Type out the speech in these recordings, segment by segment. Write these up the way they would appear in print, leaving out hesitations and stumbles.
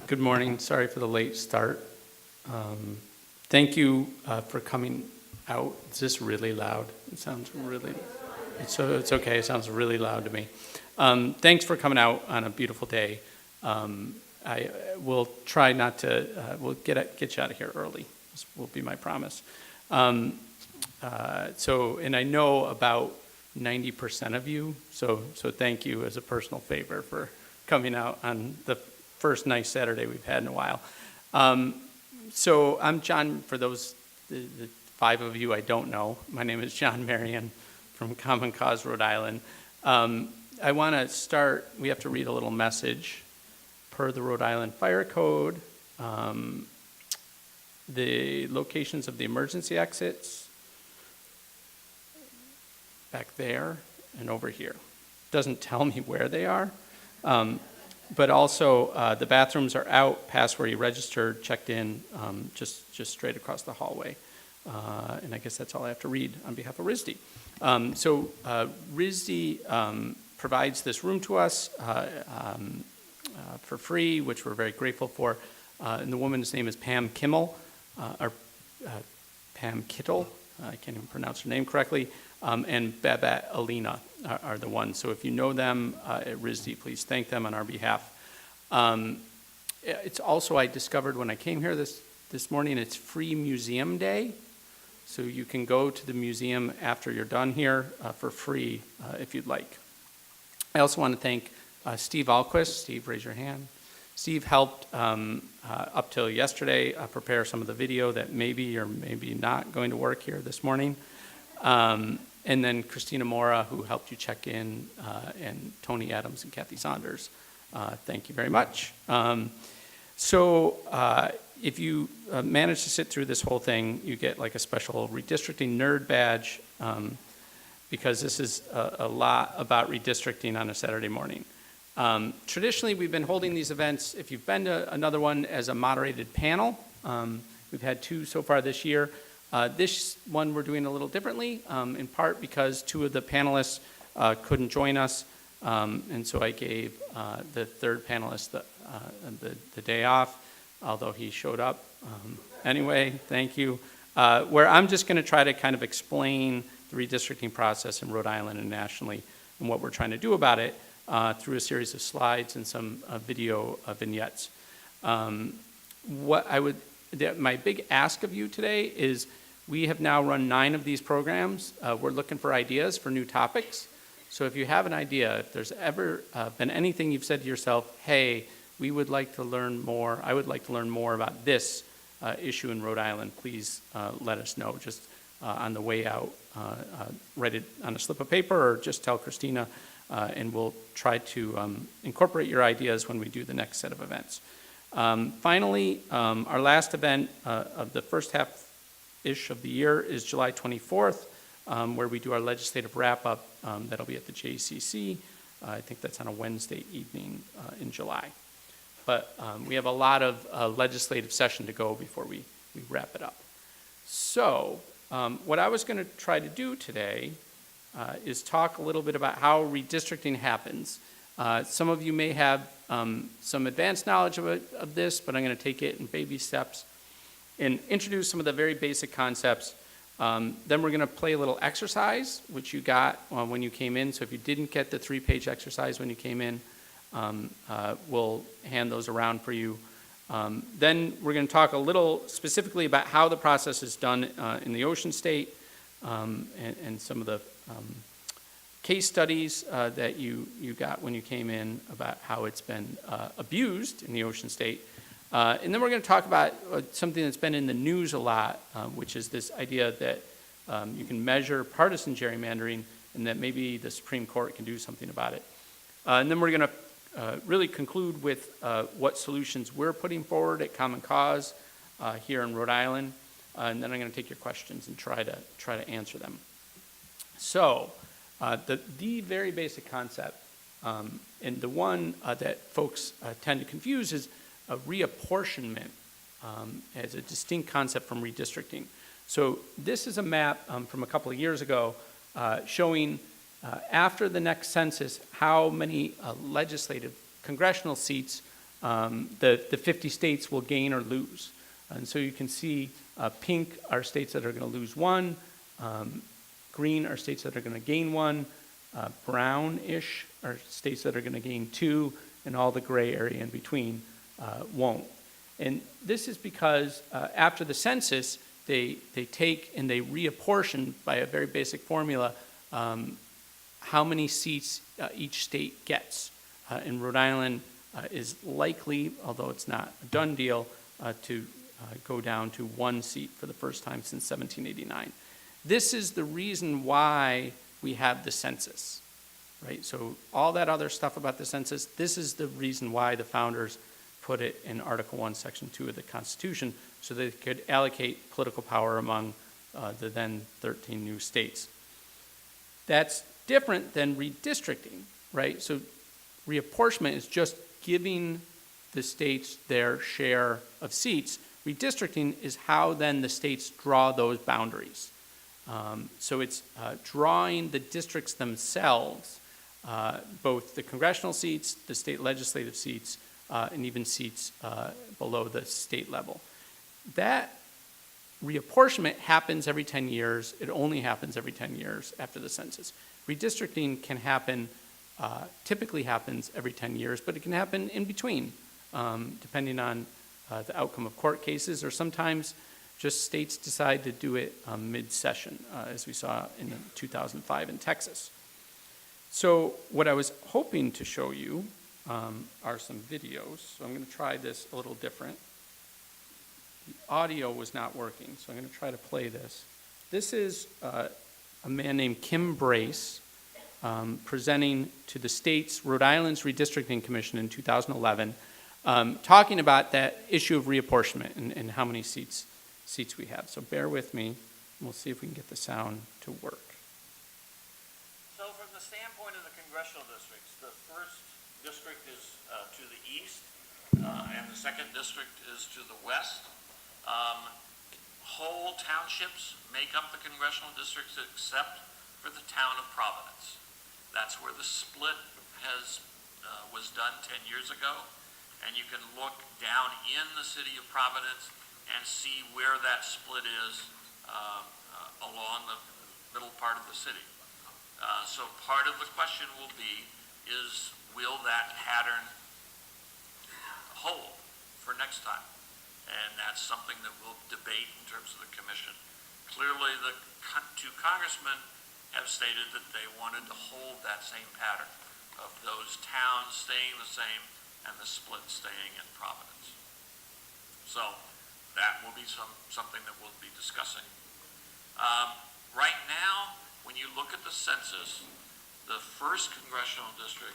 Good morning. Sorry for the late start. Thank you for coming out. Is this really loud? It sounds really, it's okay. It sounds really loud to me. Thanks for coming out on a beautiful day. I will try not to, we'll get you out of here early. This will be my promise. And I know about 90% of you, so thank you as a personal favor for coming out on the first nice Saturday we've had in a while. So I'm John, for those, the 5 of you I don't know. My name is John Marion from Common Cause, Rhode Island. I want to start, we have to read a little message per the Rhode Island Fire Code. The locations of the emergency exits, back there and over here. Doesn't tell me where they are. But also, the bathrooms are out past where you registered, checked in, just straight across the hallway. And I guess that's all I have to read on behalf of RISD. RISD provides this room to us for free, which we're very grateful for. And the woman's name is Pam Kimmel, or Pam Kittle. I can't even pronounce her name correctly. And Babette Alina are the ones. So if you know them at RISD, please thank them on our behalf. It's also, I discovered when I came here this morning, it's free museum day. So you can go to the museum after you're done here for free if you'd like. I also want to thank Steve Alquist. Steve, raise your hand. Steve helped up till yesterday prepare some of the video that maybe or maybe not going to work here this morning. And then Christina Mora, who helped you check in, and Tony Adams and Kathy Saunders. Thank you very much. If you manage to sit through this whole thing, you get like a special redistricting nerd badge, because this is a lot about redistricting on a Saturday morning. Traditionally, we've been holding these events, if you've been to another one, as a moderated panel. We've had 2 so far this year. This one we're doing a little differently, in part because 2 of the panelists couldn't join us, and so I gave the 3rd panelist the day off, although he showed up. Anyway, thank you. Where I'm just going to try to kind of explain the redistricting process in Rhode Island and nationally and what we're trying to do about it through a series of slides and some video vignettes. My big ask of you today is we have now run 9 of these programs. We're looking for ideas for new topics. So if you have an idea, if there's ever been anything you've said to yourself, hey, we would like to learn more, I would like to learn more about this issue in Rhode Island, please let us know. Just on the way out, write it on a slip of paper or just tell Christina, and we'll try to incorporate your ideas when we do the next set of events. Finally, our last event of the first half-ish of the year is July 24th, where we do our legislative wrap-up. That'll be at the JCC. I think that's on a Wednesday evening in July. But we have a lot of legislative session to go before we wrap it up. So what I was going to try to do today is talk a little bit about how redistricting happens. Some of you may have some advanced knowledge of this, but I'm going to take it in baby steps and introduce some of the very basic concepts. Then we're going to play a little exercise, which you got when you came in. So if you didn't get the 3-page exercise when you came in, we'll hand those around for you. Then we're going to talk a little specifically about how the process is done in the Ocean State, and some of the case studies that you got when you came in about how it's been abused in the Ocean State. And then we're going to talk about something that's been in the news a lot, which is this idea that you can measure partisan gerrymandering and that maybe the Supreme Court can do something about it. And then we're going to really conclude with what solutions we're putting forward at Common Cause here in Rhode Island. And then I'm going to take your questions and try to answer them. So the very basic concept, and the one that folks tend to confuse, is a reapportionment as a distinct concept from redistricting. So this is a map from a couple of years ago showing after the next census how many legislative congressional seats the 50 states will gain or lose. And so you can see pink are states that are going to lose one, green are states that are going to gain one, brownish are states that are going to gain two, and all the gray area in between won't. And this is because after the census, they take and they reapportion by a very basic formula how many seats each state gets. And Rhode Island is likely, although it's not a done deal, to go down to 1 seat for the first time since 1789. This is the reason why we have the census, right? So all that other stuff about the census, this is the reason why the founders put it in Article 1, Section 2 of the Constitution, so they could allocate political power among the then 13 new states. That's different than redistricting, right? So reapportionment is just giving the states their share of seats. Redistricting is how then the states draw those boundaries. So it's drawing the districts themselves, both the congressional seats, the state legislative seats, and even seats below the state level. That reapportionment happens every 10 years. It only happens every 10 years after the census. Redistricting can happen, typically happens every 10 years, but it can happen in between, depending on the outcome of court cases, or sometimes just states decide to do it mid-session, as we saw in 2005 in Texas. So what I was hoping to show you are some videos. So I'm going to try this a little different. The audio was not working, so I'm going to try to play this. This is a man named Kim Brace presenting to the state's Rhode Island's Redistricting Commission in 2011, talking about that issue of reapportionment and how many seats we have. So bear with me, and we'll see if we can get the sound to work. So from the standpoint of the congressional districts, the first district is to the east, and the second district is to the west. Whole townships make up the congressional districts except for the town of Providence. That's where the split was done 10 years ago, and you can look down in the city of Providence and see where that split is along the middle part of the city. So part of the question will be, will that pattern hold for next time? And that's something that we'll debate in terms of the commission. Clearly, the two congressmen have stated that they wanted to hold that same pattern of those towns staying the same and the split staying in Providence. So that will be something that we'll be discussing. Right now, when you look at the census, the first congressional district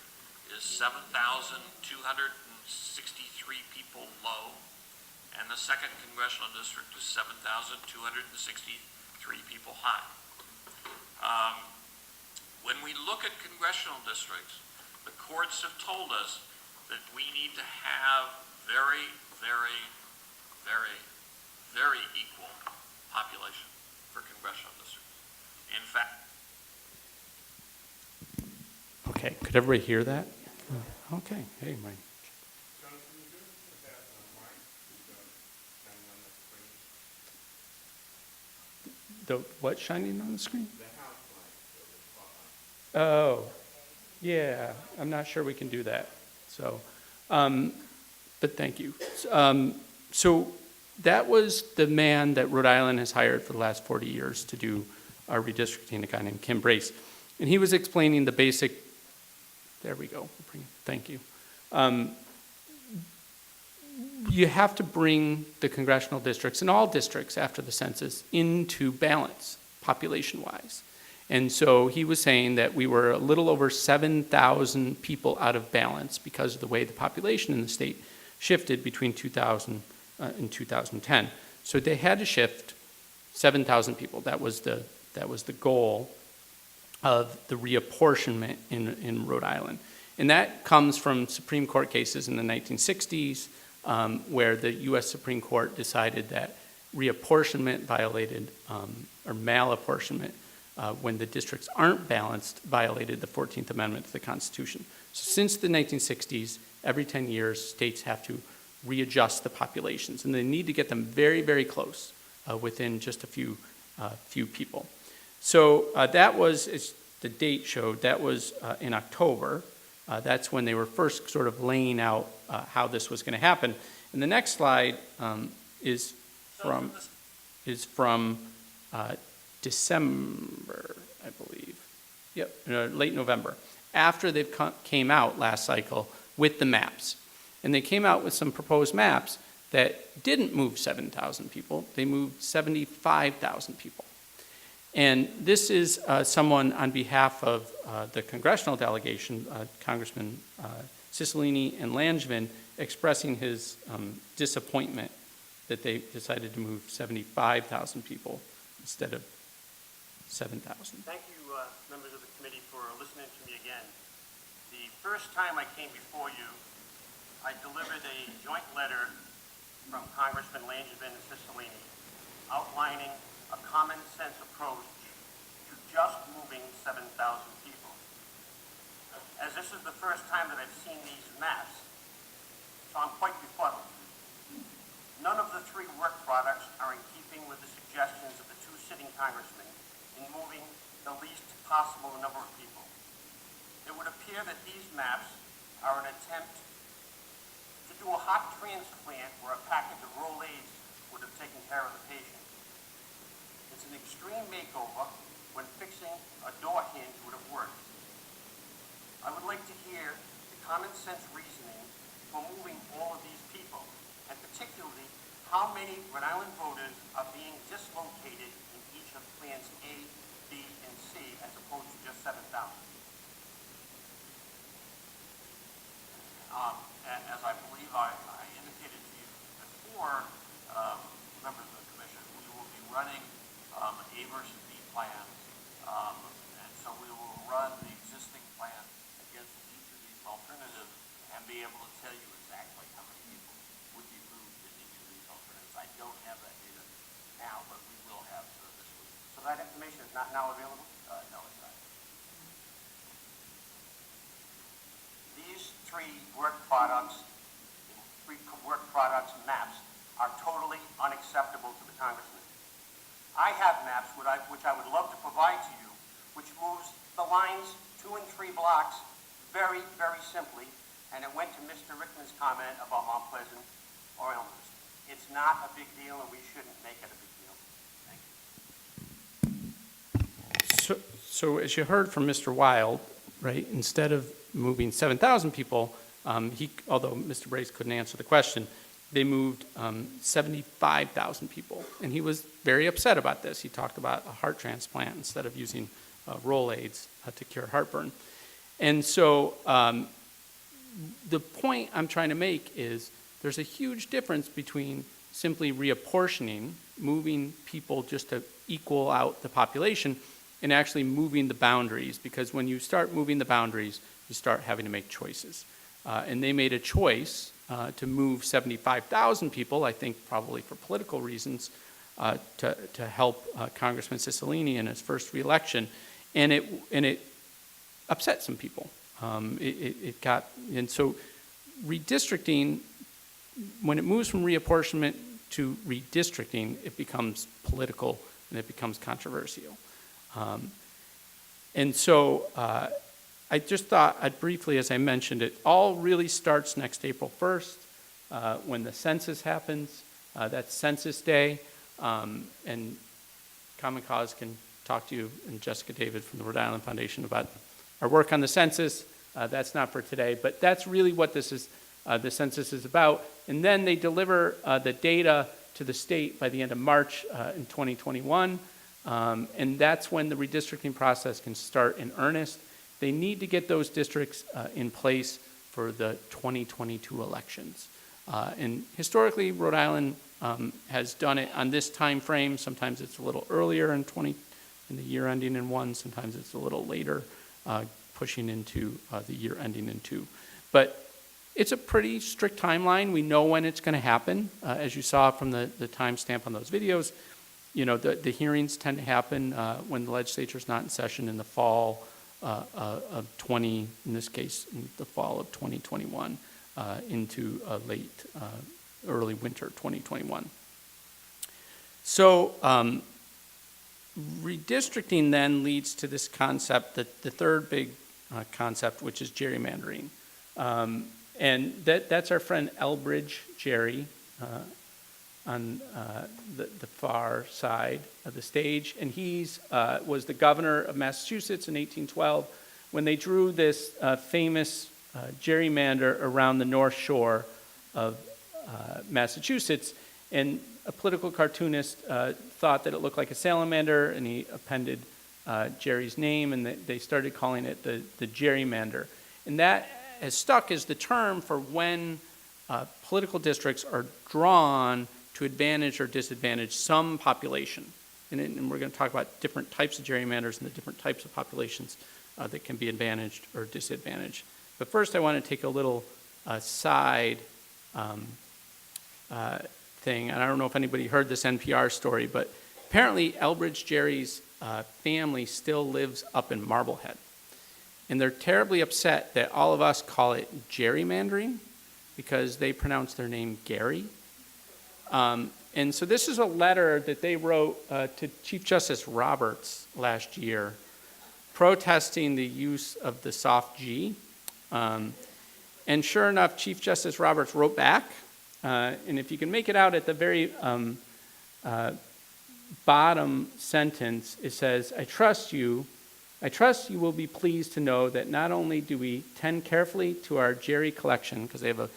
is 7,263 people low, and the second congressional district is 7,263 people high. When we look at congressional districts, the courts have told us that we need to have very, very, very, very equal population for congressional districts. In fact. Okay, could everybody hear that? Okay, hey, Mike. The what shining on the screen? The house light. Oh, yeah, I'm not sure we can do that. So, but thank you. So that was the man that Rhode Island has hired for the last 40 years to do our redistricting, a guy named Kim Brace. And he was explaining the basic, there we go, thank you. You have to bring the congressional districts and all districts after the census into balance, population-wise. And so he was saying that we were a little over 7,000 people out of balance because of the way the population in the state shifted between 2000 and 2010. So they had to shift 7,000 people. That was the goal of the reapportionment in Rhode Island. And that comes from Supreme Court cases in the 1960s, where the U.S. Supreme Court decided that reapportionment violated, or malapportionment when the districts aren't balanced, violated the 14th Amendment to the Constitution. So since the 1960s, every 10 years, states have to readjust the populations, and they need to get them very, very close within just a few people. So that was, as the date showed, that was in October. That's when they were first sort of laying out how this was going to happen. And the next slide is from December, I believe. Yep, late November, after they came out last cycle with the maps. And they came out with some proposed maps that didn't move 7,000 people. They moved 75,000 people. And this is someone on behalf of the congressional delegation, Congressman Cicilline and Langevin, expressing his disappointment that they decided to move 75,000 people instead of 7,000. Thank you, members of the committee, for listening to me again. The first time I came before you, I delivered a joint letter from Congressman Langevin and Cicilline outlining a common sense approach to just moving 7,000 people. As this is the first time that I've seen these maps, so I'm quite befuddled. None of the three work products are in keeping with the suggestions of the two sitting congressmen in moving the least possible number of people. It would appear that these maps are an attempt to do a hot transplant where a package of Rolaids would have taken care of the patient. It's an extreme makeover when fixing a door hinge would have worked. I would like to hear the common sense reasoning for moving all of these people, and particularly how many Rhode Island voters are being dislocated in each of plans A, B, and C as opposed to just 7,000. As I believe I indicated to you before, members of the commission, we will be running A versus B plans, and so we will run the existing plan against each of these alternatives and be able to tell you exactly how many people would be moved in each of these alternatives. I don't have that data now, but we will have this week. So that information is not now available? No, it's not. These three work products maps are totally unacceptable to the congressman. I have maps which I would love to provide to you, which moves the lines 2 and 3 blocks very, very simply, and it went to Mr. Rickman's comment about Mount Pleasant or Elmhurst. It's not a big deal, and we shouldn't make it a big deal. Thank you. So as you heard from Mr. Wild, right, instead of moving 7,000 people, although Mr. Brace couldn't answer the question, they moved 75,000 people. And he was very upset about this. He talked about a heart transplant instead of using Rolaids to cure heartburn. And so the point I'm trying to make is there's a huge difference between simply reapportioning, moving people just to equal out the population, and actually moving the boundaries. Because when you start moving the boundaries, you start having to make choices. And they made a choice to move 75,000 people, I think probably for political reasons, to help Congressman Cicilline in his first reelection. And it upset some people. And so redistricting, when it moves from reapportionment to redistricting, it becomes political and it becomes controversial. And so I just thought I'd briefly, as I mentioned, it all really starts next April 1st when the census happens. That's Census Day. And Common Cause can talk to you and Jessica David from the Rhode Island Foundation about our work on the census. That's not for today, but that's really what this is. The census is about. And then they deliver the data to the state by the end of March in 2021. And that's when the redistricting process can start in earnest. They need to get those districts in place for the 2022 elections. And historically, Rhode Island has done it on this time frame. Sometimes it's a little earlier in the year ending in 1. Sometimes it's a little later, pushing into the year ending in 2. But it's a pretty strict timeline. We know when it's going to happen, as you saw from the timestamp on those videos. The hearings tend to happen when the legislature is not in session in the fall of in this case, in the fall of 2021 into late, early winter 2021. So redistricting then leads to this concept, the third big concept, which is gerrymandering. And that's our friend Elbridge Gerry on the far side of the stage. And he's was the governor of Massachusetts in 1812 when they drew this famous gerrymander around the North Shore of Massachusetts. And a political cartoonist thought that it looked like a salamander, and he appended Jerry's name, and they started calling it the gerrymander. And that has stuck as the term for when political districts are drawn to advantage or disadvantage some population. And we're going to talk about different types of gerrymanders and the different types of populations that can be advantaged or disadvantaged. But first I want to take a little side thing. And I don't know if anybody heard this NPR story, but apparently Elbridge Gerry's family still lives up in Marblehead. And they're terribly upset that all of us call it gerrymandering because they pronounce their name Gary. And so this is a letter that they wrote to Chief Justice Roberts last year protesting the use of the soft G. And sure enough, Chief Justice Roberts wrote back. And if you can make it out at the very bottom sentence, it says, I trust you will be pleased to know that not only do we tend carefully to our Gerry collection, because they have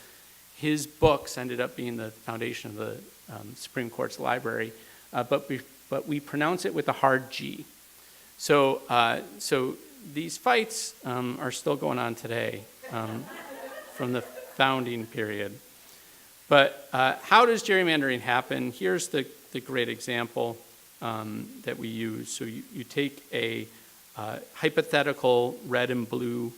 his books ended up being the foundation of the Supreme Court's library, but we pronounce it with a hard G. So these fights are still going on today from the founding period. But how does gerrymandering happen? Here's the great example that we use. So you take a hypothetical red and blue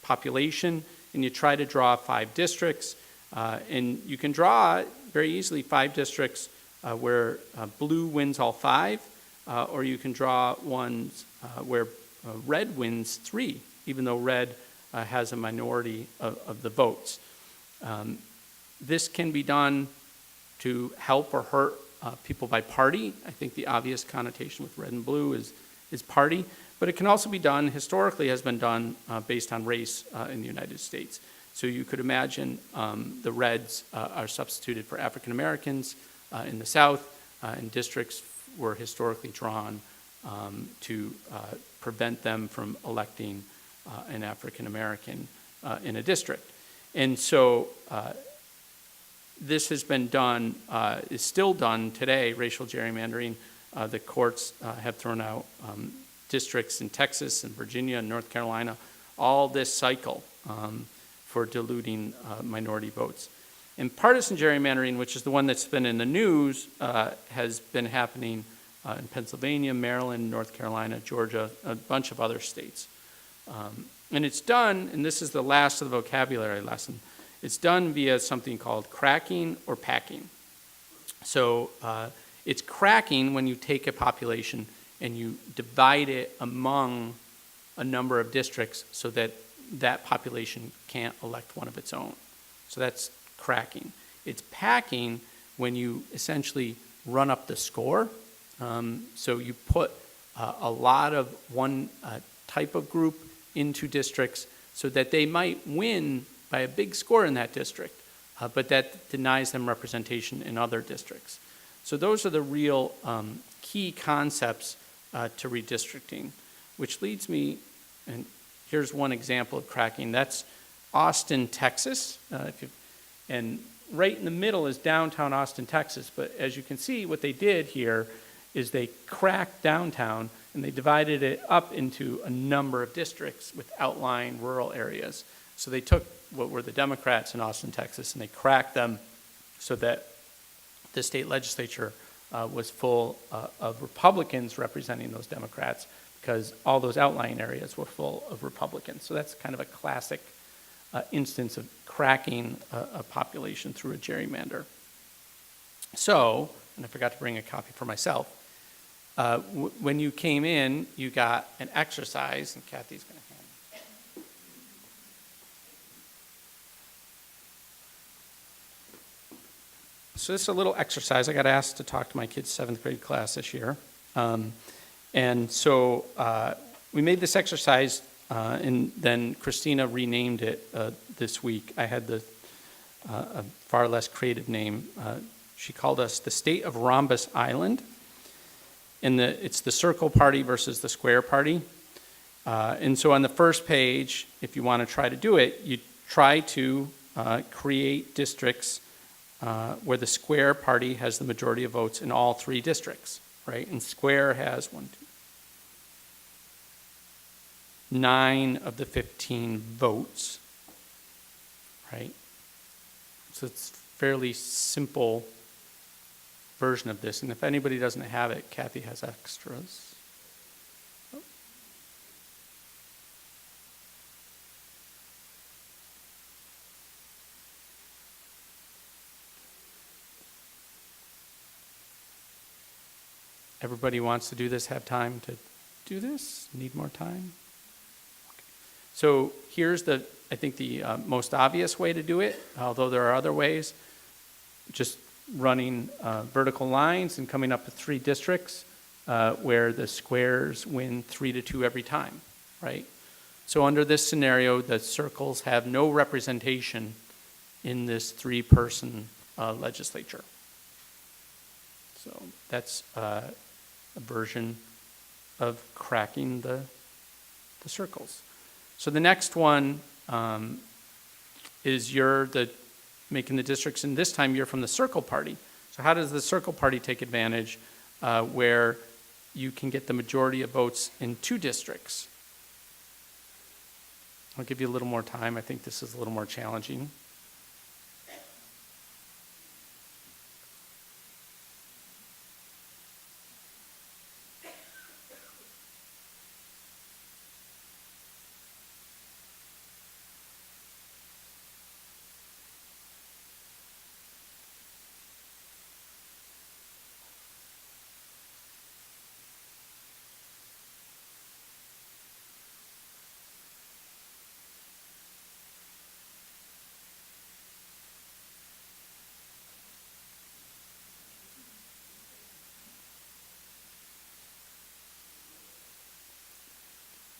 population, and you try to draw 5 districts. And you can draw very easily 5 districts where blue wins all 5, or you can draw ones where red wins 3, even though red has a minority of the votes. This can be done to help or hurt people by party. I think the obvious connotation with red and blue is party, but it can also be done, historically has been done, based on race in the United States. So you could imagine the reds are substituted for African Americans in the South, and districts were historically drawn to prevent them from electing an African American in a district. And so this has been done, is still done today, racial gerrymandering. The courts have thrown out districts in Texas and Virginia and North Carolina, all this cycle for diluting minority votes. And partisan gerrymandering, which is the one that's been in the news, has been happening in Pennsylvania, Maryland, North Carolina, Georgia, a bunch of other states. And it's done, and this is the last of the vocabulary lesson, it's done via something called cracking or packing. So it's cracking when you take a population and you divide it among a number of districts so that that population can't elect one of its own. So that's cracking. It's packing when you essentially run up the score. So you put a lot of one type of group into districts so that they might win by a big score in that district, but that denies them representation in other districts. So those are the real key concepts to redistricting, which leads me, and here's one example of cracking. That's Austin, Texas. And right in the middle is downtown Austin, Texas. But as you can see, what they did here is they cracked downtown and they divided it up into a number of districts with outlying rural areas. So they took what were the Democrats in Austin, Texas, and they cracked them so that the state legislature was full of Republicans representing those Democrats, because all those outlying areas were full of Republicans. So that's kind of a classic instance of cracking a population through a gerrymander. So and I forgot to bring a copy for myself. When you came in, you got an exercise, and Kathy's going to hand it. So this is a little exercise. I got asked to talk to my kids' 7th grade class this year. And so we made this exercise, and then Christina renamed it this week. I had a far less creative name. She called us the State of Rhombus Island. And it's the circle party versus the square party. And so on the first page, if you want to try to do it, you try to create districts where the square party has the majority of votes in all 3 districts, right? And square has 9 of the 15 votes, right? So it's a fairly simple version of this. And if anybody doesn't have it, Kathy has extras. Everybody wants to do this, have time to do this? Need more time? Okay. So here's I think the most obvious way to do it, although there are other ways. Just running vertical lines and coming up with 3 districts where the squares win 3-2 every time, right? So under this scenario, the circles have no representation in this 3-person legislature. So that's a version of cracking the circles. So the next one is making the districts, and this time you're from the circle party. So how does the circle party take advantage where you can get the majority of votes in 2 districts? I'll give you a little more time. I think this is a little more challenging.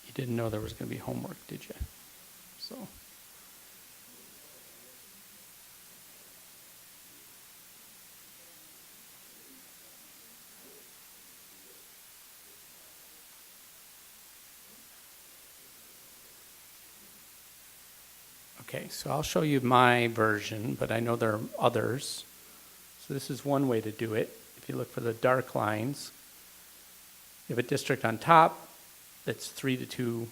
You didn't know there was going to be homework, did you? So. Okay, so I'll show you my version, but I know there are others. So this is one way to do it. If you look for the dark lines, you have a district on top that's 3-2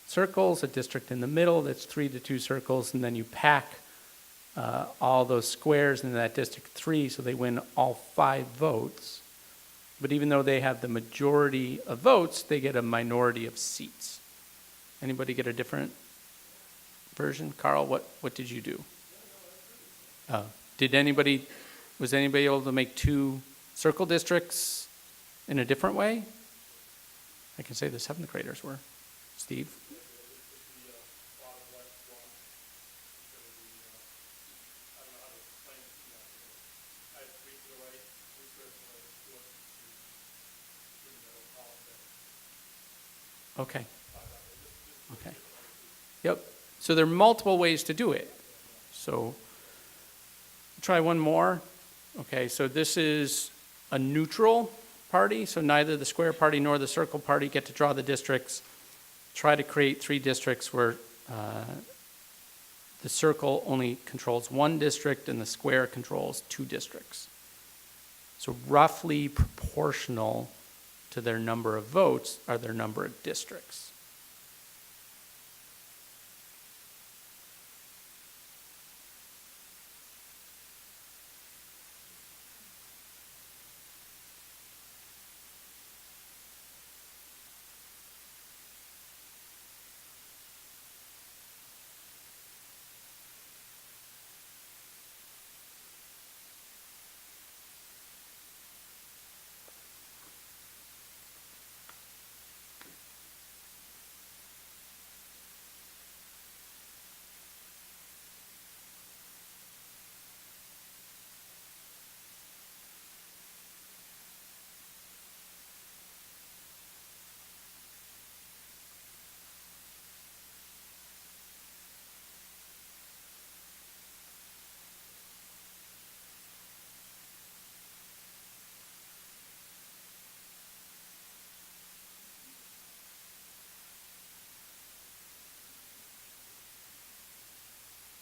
circles, a district in the middle that's 3-2 circles, and then you pack all those squares into that district 3 so they win all 5 votes. But even though they have the majority of votes, they get a minority of seats. Anybody get a different version? Carl, what did you do? Was anybody able to make 2 circle districts in a different way? I can say the 7th graders were. Steve? Okay. Okay. Yep. So there are multiple ways to do it. So try one more. Okay, so this is a neutral party, so neither the square party nor the circle party get to draw the districts. Try to create 3 districts where the circle only controls 1 district and the square controls 2 districts. So roughly proportional to their number of votes are their number of districts.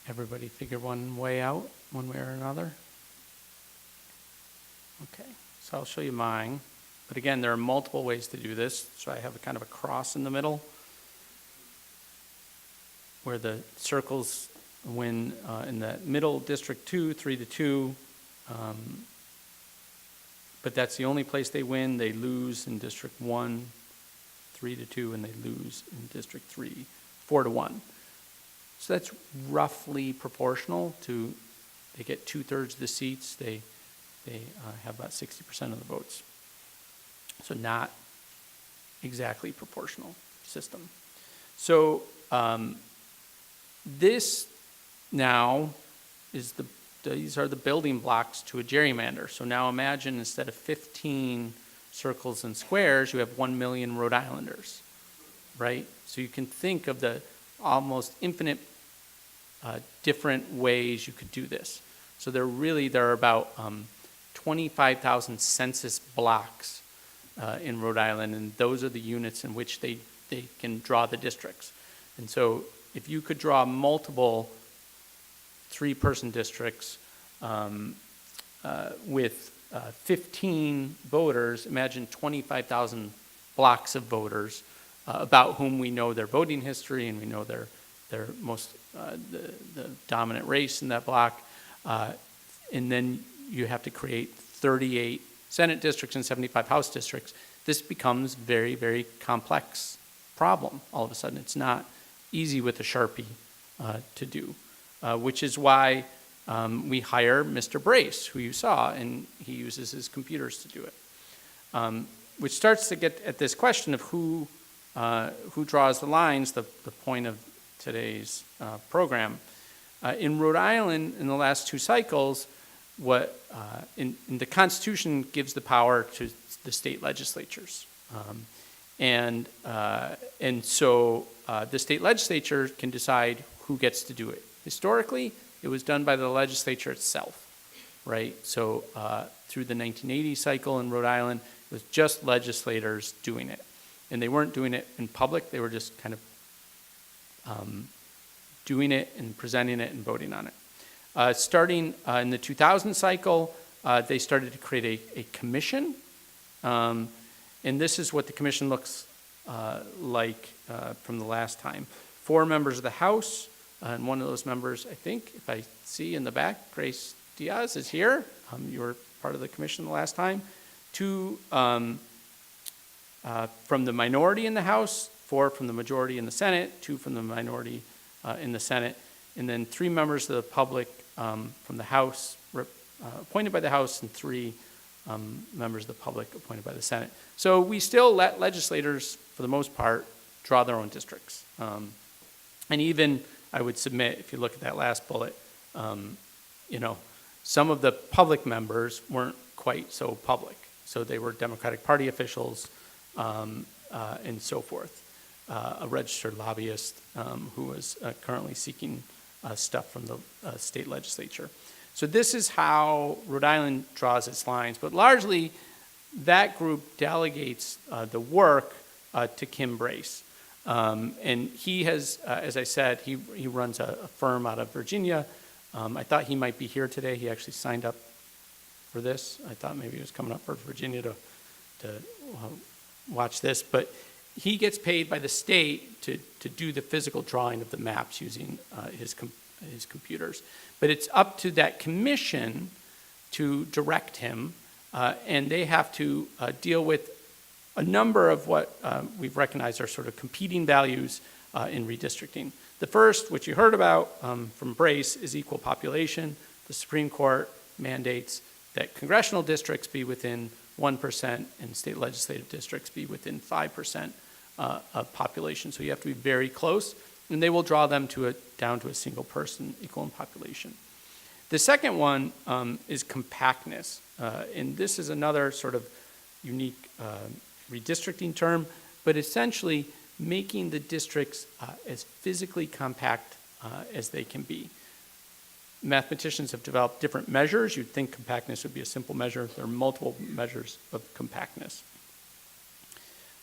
Everybody figure one way out, one way or another? Okay, so I'll show you mine. But again, there are multiple ways to do this. So I have a kind of a cross in the middle where the circles win in the middle, District 2, 3-2. But that's the only place they win. They lose in District 1, 3-2, and they lose in District 3, 4-1. So that's roughly proportional to, they get 2/3 of the seats. They have about 60% of the votes. So not exactly proportional system. So this now is these are the building blocks to a gerrymander. So now imagine instead of 15 circles and squares, you have 1 million Rhode Islanders, right? So you can think of the almost infinite different ways you could do this. So there are about 25,000 census blocks in Rhode Island, and those are the units in which they can draw the districts. And so if you could draw multiple 3-person districts with 15 voters, imagine 25,000 blocks of voters about whom we know their voting history and we know their most the dominant race in that block, and then you have to create 38 Senate districts and 75 House districts. This becomes very, very complex problem. All of a sudden, it's not easy with a Sharpie to do, which is why we hire Mr. Brace, who you saw, and he uses his computers to do it. Which starts to get at this question of who draws the lines, the point of today's program. In Rhode Island, in the last 2 cycles, in the Constitution gives the power to the state legislatures, and so the state legislature can decide who gets to do it. Historically, it was done by the legislature itself, right? So through the 1980 cycle in Rhode Island, it was just legislators doing it, and they weren't doing it in public. They were just kind of doing it and presenting it and voting on it. Starting in the 2000 cycle, they started to create a commission. And this is what the commission looks like from the last time. 4 members of the House, and one of those members, I think, if I see in the back, Grace Diaz is here. You were part of the commission the last time. 2 from the minority in the House, 4 from the majority in the Senate, 2 from the minority in the Senate, and then 3 members of the public from the House, appointed by the House, and 3 members of the public appointed by the Senate. So we still let legislators, for the most part, draw their own districts. And even, I would submit, if you look at that last bullet, some of the public members weren't quite so public. So they were Democratic Party officials and so forth. A registered lobbyist who was currently seeking stuff from the state legislature. So this is how Rhode Island draws its lines, but largely that group delegates the work to Kim Brace. And he has, as I said, he runs a firm out of Virginia. I thought he might be here today. He actually signed up for this. I thought maybe he was coming up for Virginia to watch this, but he gets paid by the state to do the physical drawing of the maps using his computers. But it's up to that commission to direct him, and they have to deal with a number of what we've recognized are sort of competing values in redistricting. The first, which you heard about from Brace, is equal population. The Supreme Court mandates that congressional districts be within 1% and state legislative districts be within 5% of population. So you have to be very close, and they will draw them down to a single person equal in population. The second one is compactness, and this is another sort of unique redistricting term, but essentially making the districts as physically compact as they can be. Mathematicians have developed different measures. You'd think compactness would be a simple measure. There are multiple measures of compactness.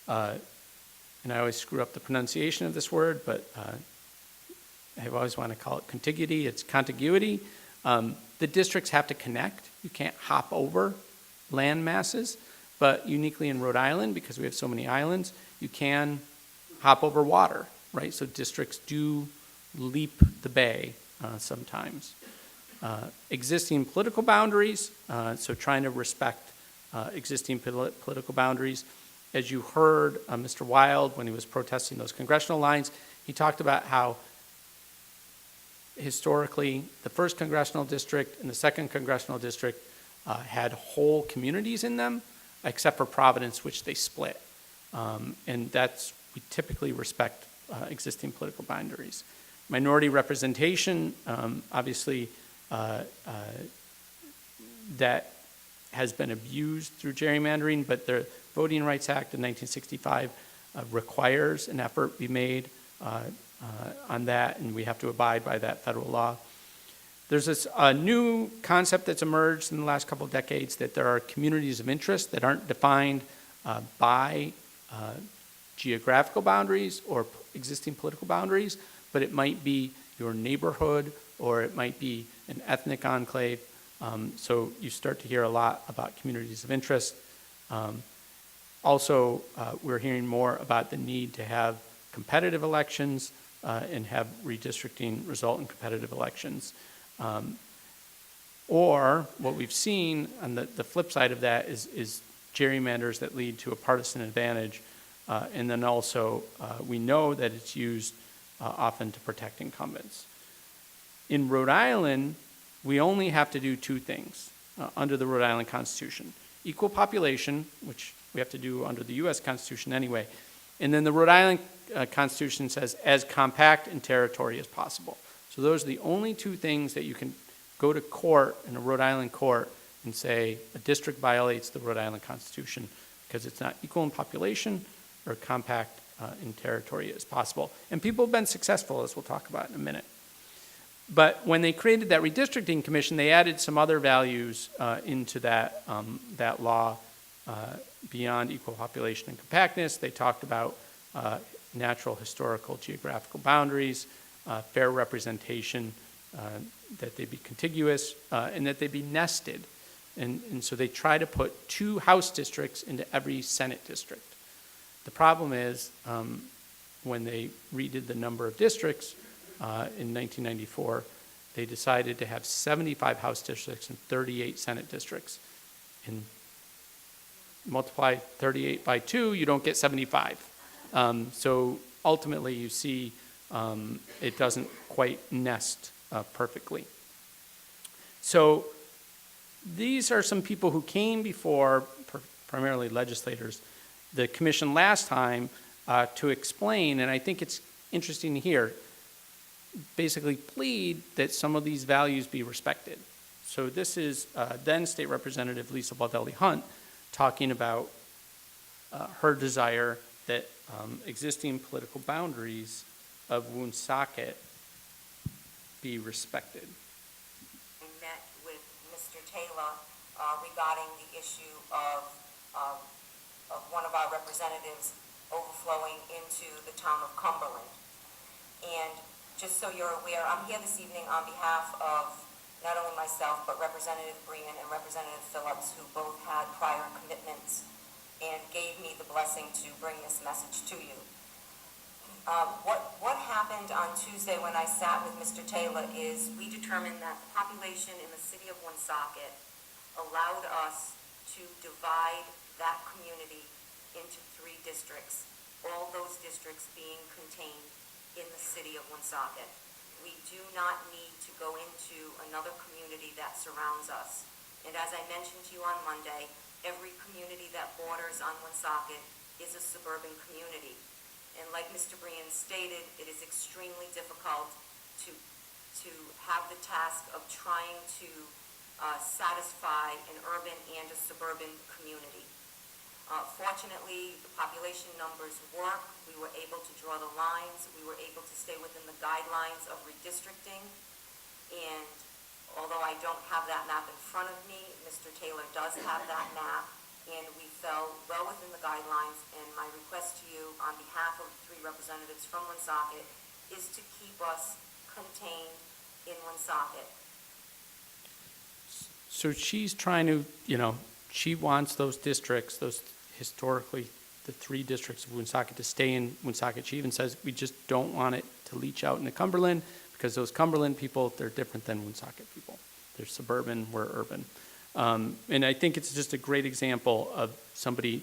And I always screw up the pronunciation of this word, but I always want to call it contiguity, it's contiguity. The districts have to connect. You can't hop over land masses, but uniquely in Rhode Island, because we have so many islands, you can hop over water, right? So districts do leap the bay sometimes. Existing political boundaries, so trying to respect existing political boundaries. As you heard Mr. Wild, when he was protesting those congressional lines, he talked about how historically the first congressional district and the second congressional district had whole communities in them, except for Providence, which they split. And we typically respect existing political boundaries. Minority representation, obviously, that has been abused through gerrymandering, but the Voting Rights Act of 1965 requires an effort be made on that, and we have to abide by that federal law. There's this new concept that's emerged in the last couple of decades, that there are communities of interest that aren't defined by geographical boundaries or existing political boundaries, but it might be your neighborhood or it might be an ethnic enclave. So you start to hear a lot about communities of interest. Also, we're hearing more about the need to have competitive elections and have redistricting result in competitive elections. Or what we've seen on the flip side of that is gerrymanders that lead to a partisan advantage. And then also, we know that it's used often to protect incumbents. In Rhode Island, we only have to do two things under the Rhode Island Constitution. Equal population, which we have to do under the US Constitution anyway. And then the Rhode Island Constitution says as compact in territory as possible. So those are the only two things that you can go to court, in a Rhode Island court, and say a district violates the Rhode Island Constitution because it's not equal in population or compact in territory as possible. And people have been successful, as we'll talk about in a minute. But when they created that redistricting commission, they added some other values into that law beyond equal population and compactness. They talked about natural, historical, geographical boundaries, fair representation, that they be contiguous, and that they be nested. And so they try to put 2 House districts into every Senate district. The problem is when they redid the number of districts in 1994, they decided to have 75 House districts and 38 Senate districts. And multiply 38 by 2, you don't get 75. So ultimately you see it doesn't quite nest perfectly. So these are some people who came before, primarily legislators, the commission last time to explain, and I think it's interesting to hear, basically plead that some of these values be respected. So this is then State Representative Lisa Baldelli-Hunt talking about her desire that existing political boundaries of Woonsocket be respected. We met with Mr. Taylor regarding the issue of one of our representatives overflowing into the town of Cumberland. And just so you're aware, I'm here this evening on behalf of not only myself, but Representative Bremen and Representative Phillips, who both had prior commitments and gave me the blessing to bring this message to you. What happened on Tuesday when I sat with Mr. Taylor is we determined that the population in the city of Woonsocket allowed us to divide that community into 3 districts, all those districts being contained in the city of Woonsocket. We do not need to go into another community that surrounds us. And as I mentioned to you on Monday, every community that borders on Woonsocket is a suburban community. And like Mr. Brien stated, it is extremely difficult to have the task of trying to satisfy an urban and a suburban community. Fortunately, the population numbers work. We were able to draw the lines. We were able to stay within the guidelines of redistricting. And although I don't have that map in front of me, Mr. Taylor does have that map. And we fell well within the guidelines. And my request to you on behalf of the 3 representatives from Woonsocket is to keep us contained in Woonsocket. So she's trying to, she wants those districts, those historically, the 3 districts of Woonsocket to stay in Woonsocket. She even says, we just don't want it to leach out into Cumberland because those Cumberland people, they're different than Woonsocket people. They're suburban, we're urban. And I think it's just a great example of somebody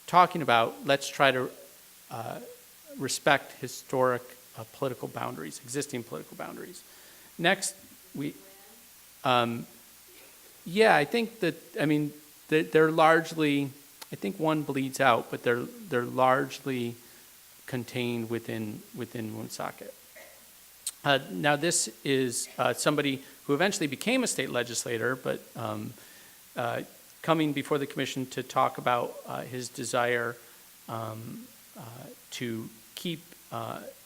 talking about, let's try to respect historic political boundaries, existing political boundaries. Next, yeah, I think that, they're largely, I think one bleeds out, but they're largely contained within Woonsocket. Now this is somebody who eventually became a state legislator, but coming before the commission to talk about his desire to keep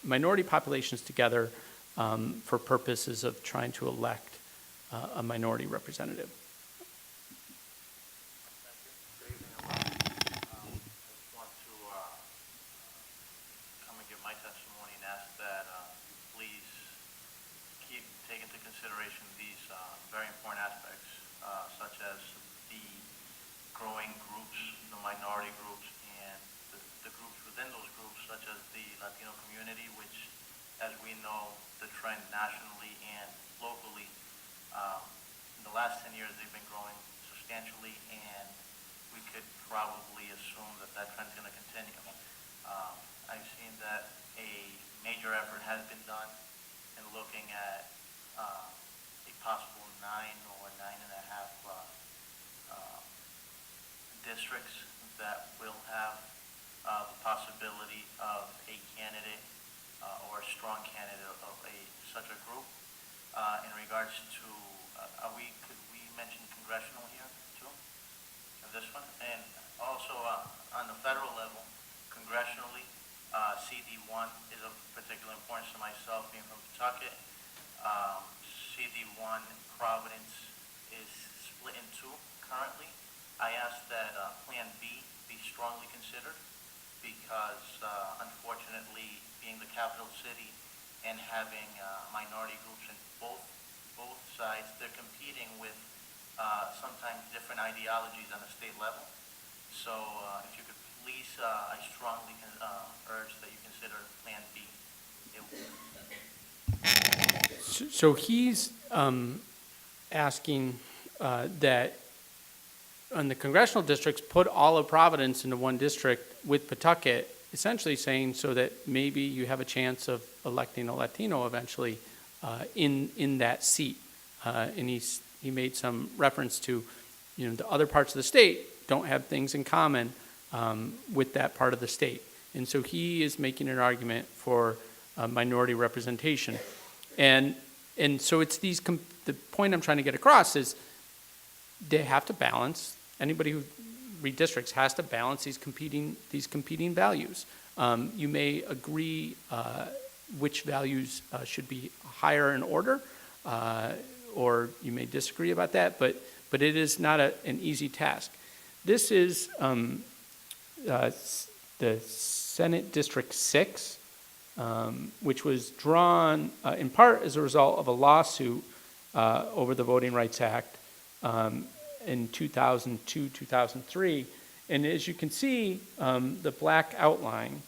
minority populations together for purposes of trying to elect a minority representative. Good evening, everyone. I just want to come and give my testimony and ask that you please take into consideration these very important aspects, such as the growing groups, the minority groups, and the groups within those groups, such as the Latino community, which, as we know, the trend nationally and locally, in the last 10 years, they've been growing substantially, and we could probably assume that that trend is going to continue. I've seen that a major effort has been done in looking at a possible 9 or 9.5 districts that will have the possibility of a candidate or a strong candidate of such a group. In regards to, could we mention congressional here too? Of this one? And also on the federal level, congressionally, CD1 is of particular importance to myself, being from Pawtucket. CD1 Providence is split in 2 currently. I ask that Plan B be strongly considered because, unfortunately, being the capital city and having minority groups in both sides, they're competing with sometimes different ideologies on the state level. So if you could please, I strongly urge that you consider Plan B. So he's asking that on the congressional districts, put all of Providence into one district with Pawtucket, essentially saying so that maybe you have a chance of electing a Latino eventually in that seat. And he made some reference to, the other parts of the state don't have things in common with that part of the state. And so he is making an argument for minority representation. And so it's the point I'm trying to get across is they have to balance, anybody who redistricts has to balance these competing values. You may agree which values should be higher in order, or you may disagree about that, but it is not an easy task. This is the Senate District 6, which was drawn in part as a result of a lawsuit over the Voting Rights Act in 2002, 2003. And as you can see, the black outline.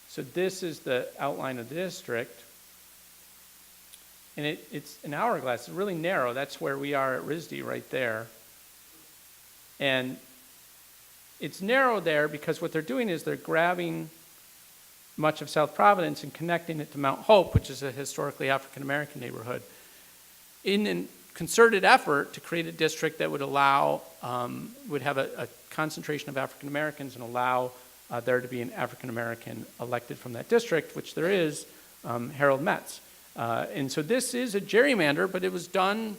So this is the outline of the district. And it's an hourglass. It's really narrow. That's where we are at RISD right there. And it's narrow there because what they're doing is they're grabbing much of South Providence and connecting it to Mount Hope, which is a historically African-American neighborhood, in a concerted effort to create a district that would allow, would have a concentration of African-Americans and allow there to be an African-American elected from that district, which there is, Harold Metz. And so this is a gerrymander, but it was done,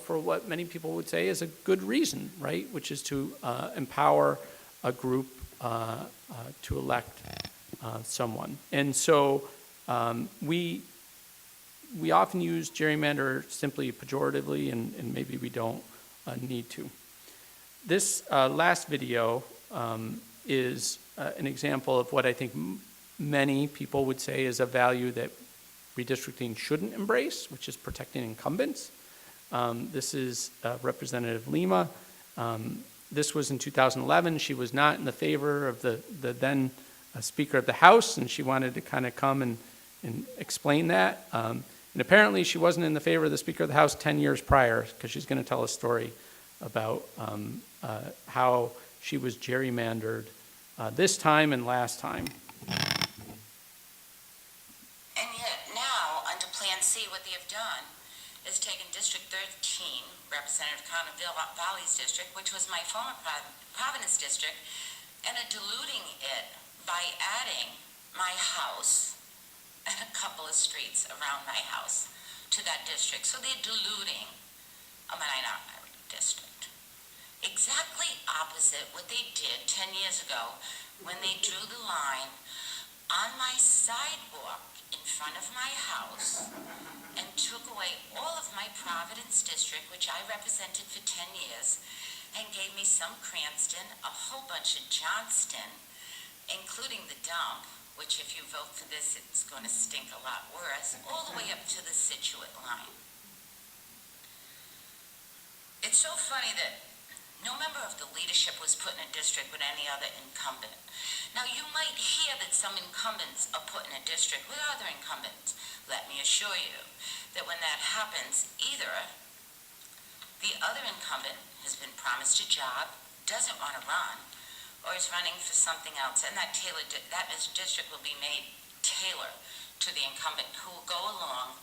for what many people would say is a good reason, right? Which is to empower a group to elect someone. And so we often use gerrymander simply pejoratively, and maybe we don't need to. This last video is an example of what I think many people would say is a value that redistricting shouldn't embrace, which is protecting incumbents. This is Representative Lima. This was in 2011. She was not in the favor of the then Speaker of the House, and she wanted to kind of come and explain that. And apparently she wasn't in the favor of the Speaker of the House 10 years prior, because she's going to tell a story about how she was gerrymandered this time and last time. And yet now, under Plan C, what they have done is taken District 13, Representative Connor Valley's district, which was my former Providence district, and are diluting it by adding my house and a couple of streets around my house to that district. So they're diluting a minority district. Exactly opposite what they did 10 years ago when they drew the line on my sidewalk in front of my house and took away all of my Providence district, which I represented for 10 years, and gave me some Cranston, a whole bunch of Johnston, including the dump, which if you vote for this, it's going to stink a lot worse, all the way up to the Situate line. It's so funny that no member of the leadership was put in a district with any other incumbent. Now, you might hear that some incumbents are put in a district with other incumbents. Let me assure you that when that happens, either the other incumbent has been promised a job, doesn't want to run, or is running for something else, and that district will be made tailored to the incumbent, who will go along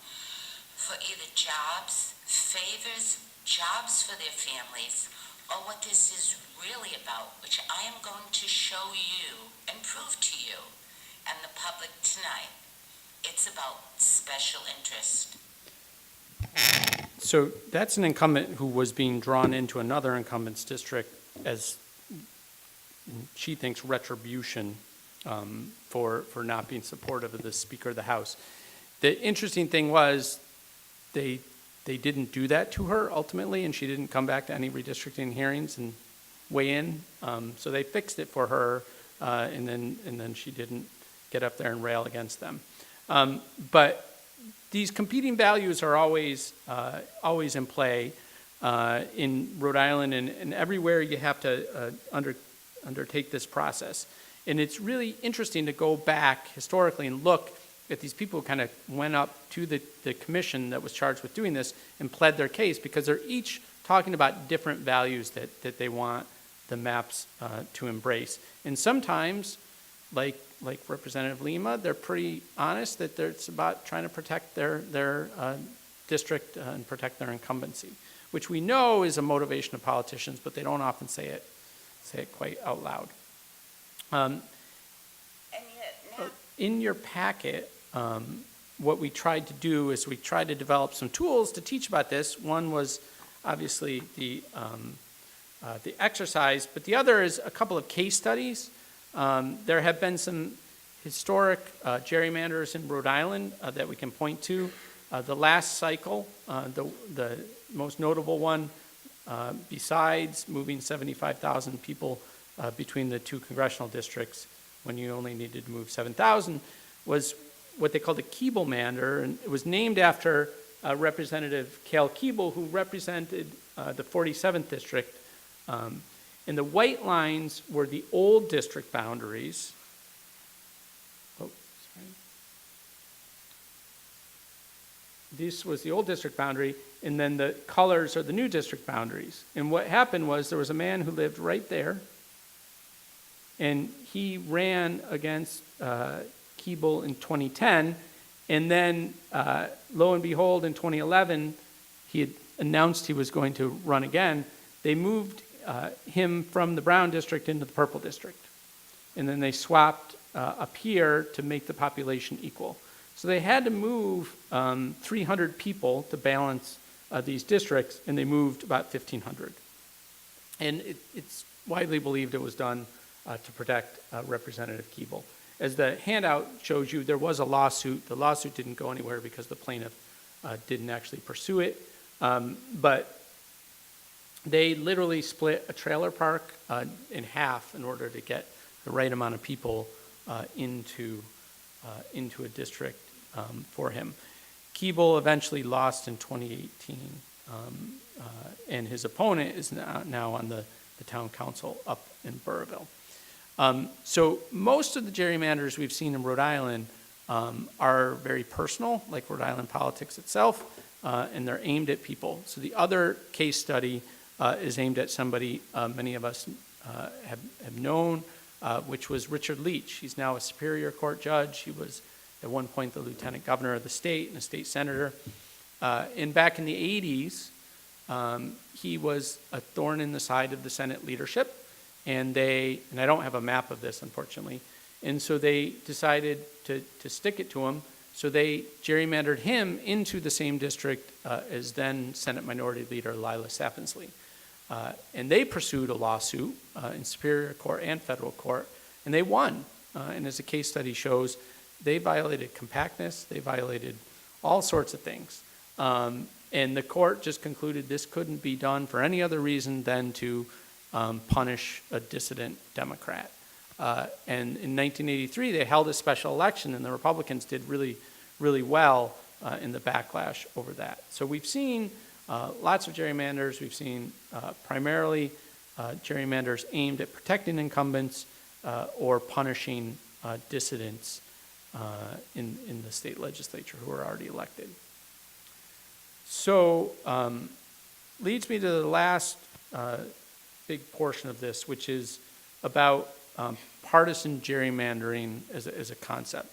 for either jobs, favors, jobs for their families, or what this is really about, which I am going to show you and prove to you and the public tonight. It's about special interest. So that's an incumbent who was being drawn into another incumbent's district as she thinks retribution for not being supportive of the Speaker of the House. The interesting thing was they didn't do that to her ultimately, and she didn't come back to any redistricting hearings and weigh in. So they fixed it for her, and then she didn't get up there and rail against them. But these competing values are always in play in Rhode Island, and everywhere you have to undertake this process. And it's really interesting to go back historically and look at these people who kind of went up to the commission that was charged with doing this and pled their case, because they're each talking about different values that they want the maps to embrace. And sometimes, like Representative Lima, they're pretty honest that it's about trying to protect their district and protect their incumbency, which we know is a motivation of politicians, but they don't often say it quite out loud. And yet now, In your packet, what we tried to do is we tried to develop some tools to teach about this. One was obviously the exercise, but the other is a couple of case studies. There have been some historic gerrymanders in Rhode Island that we can point to. The last cycle, the most notable one, besides moving 75,000 people between the two congressional districts when you only needed to move 7,000, was what they called a Keeblemander, and it was named after Representative Cale Keeble, who represented the 47th district. And the white lines were the old district boundaries. This was the old district boundary, and then the colors are the new district boundaries. And what happened was there was a man who lived right there, and he ran against Keeble in 2010, and then lo and behold, in 2011, he had announced he was going to run again. They moved him from the brown district into the purple district, and then they swapped up here to make the population equal. So they had to move 300 people to balance these districts, and they moved about 1,500. And it's widely believed it was done to protect Representative Keeble. As the handout shows you, there was a lawsuit. The lawsuit didn't go anywhere because the plaintiff didn't actually pursue it. But they literally split a trailer park in half in order to get the right amount of people into into a district for him. Keeble eventually lost in 2018, and his opponent is now on the town council up in Burrillville. So most of the gerrymanders we've seen in Rhode Island are very personal, like Rhode Island politics itself, and they're aimed at people. So the other case study is aimed at somebody many of us have known, which was Richard Leach. He's now a Superior Court judge. He was at one point the lieutenant governor of the state and a state senator. And back in the 80s, he was a thorn in the side of the Senate leadership. And I don't have a map of this, unfortunately, and so they decided to stick it to him. So they gerrymandered him into the same district as then Senate Minority Leader Lila Sapensley. And they pursued a lawsuit in Superior Court and federal court, and they won. And as the case study shows, they violated compactness, they violated all sorts of things. And the court just concluded this couldn't be done for any other reason than to punish a dissident Democrat. And in 1983, they held a special election, and the Republicans did really, really well in the backlash over that. So we've seen lots of gerrymanders. We've seen primarily gerrymanders aimed at protecting incumbents or punishing dissidents in the state legislature who are already elected. So leads me to the last big portion of this, which is about partisan gerrymandering as a concept.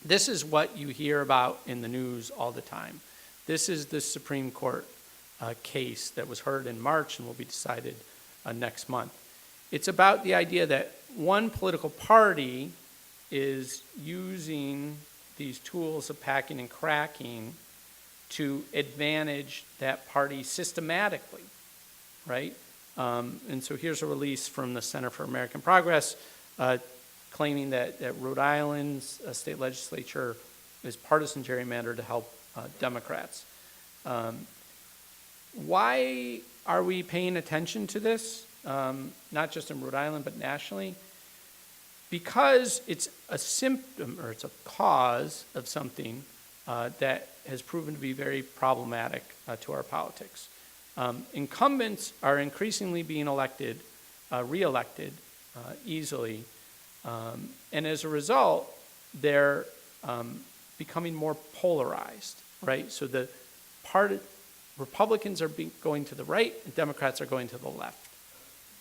This is what you hear about in the news all the time. This is the Supreme Court case that was heard in March and will be decided next month. It's about the idea that one political party is using these tools of packing and cracking to advantage that party systematically, right? And so here's a release from the Center for American Progress claiming that Rhode Island's state legislature is partisan gerrymander to help Democrats. Why are we paying attention to this, not just in Rhode Island, but nationally? Because it's a symptom or it's a cause of something that has proven to be very problematic to our politics. Incumbents are increasingly being elected, reelected easily, and as a result, they're becoming more polarized, right? So the Republicans are going to the right, and Democrats are going to the left,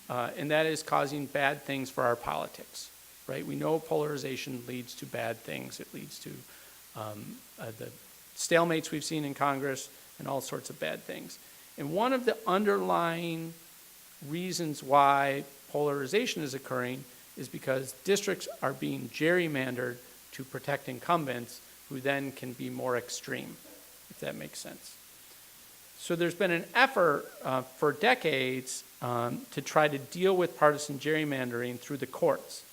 and that is causing bad things for our politics, right? We know polarization leads to bad things. It leads to the stalemates we've seen in Congress and all sorts of bad things. And one of the underlying reasons why polarization is occurring is because districts are being gerrymandered to protect incumbents who then can be more extreme, if that makes sense. So there's been an effort for decades to try to deal with partisan gerrymandering through the courts.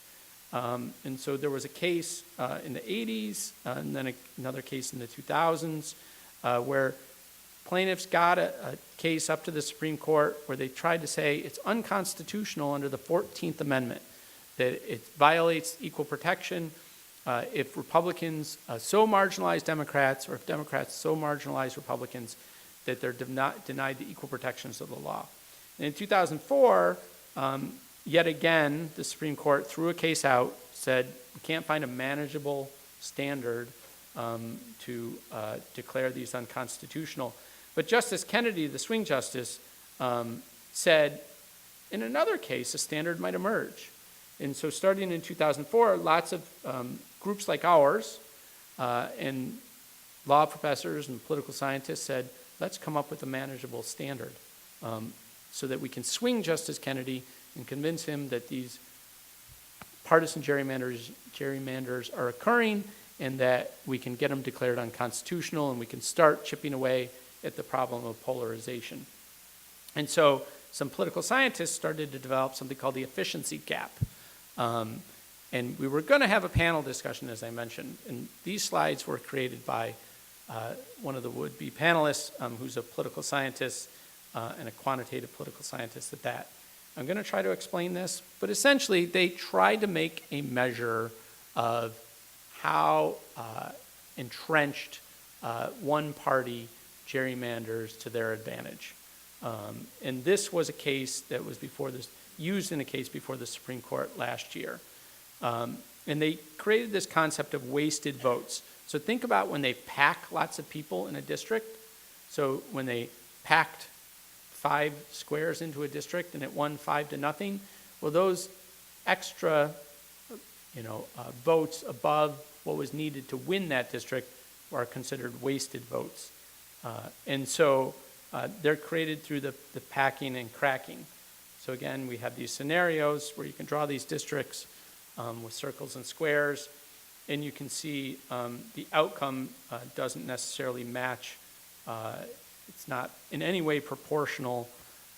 And so there was a case in the 80s and then another case in the 2000s where plaintiffs got a case up to the Supreme Court where they tried to say it's unconstitutional under the 14th Amendment, that it violates equal protection if Republicans so marginalize Democrats or if Democrats so marginalize Republicans that they're denied the equal protections of the law. And in 2004, yet again, the Supreme Court threw a case out, said we can't find a manageable standard to declare these unconstitutional. But Justice Kennedy, the swing justice, said in another case a standard might emerge. And so starting in 2004, lots of groups like ours and law professors and political scientists said, let's come up with a manageable standard so that we can swing Justice Kennedy and convince him that these partisan gerrymanders are occurring and that we can get them declared unconstitutional and we can start chipping away at the problem of polarization. And so some political scientists started to develop something called the efficiency gap. And we were going to have a panel discussion, as I mentioned, and these slides were created by one of the would-be panelists who's a political scientist and a quantitative political scientist at that. I'm going to try to explain this, but essentially they tried to make a measure of how entrenched one-party gerrymanders to their advantage. And this was a case that was used in a case before the Supreme Court last year. And they created this concept of wasted votes. So think about when they pack lots of people in a district. So when they packed 5 squares into a district and it won 5-0, well, those extra, votes above what was needed to win that district are considered wasted votes. And so they're created through the packing and cracking. So again, we have these scenarios where you can draw these districts with circles and squares, and you can see the outcome doesn't necessarily match. It's not in any way proportional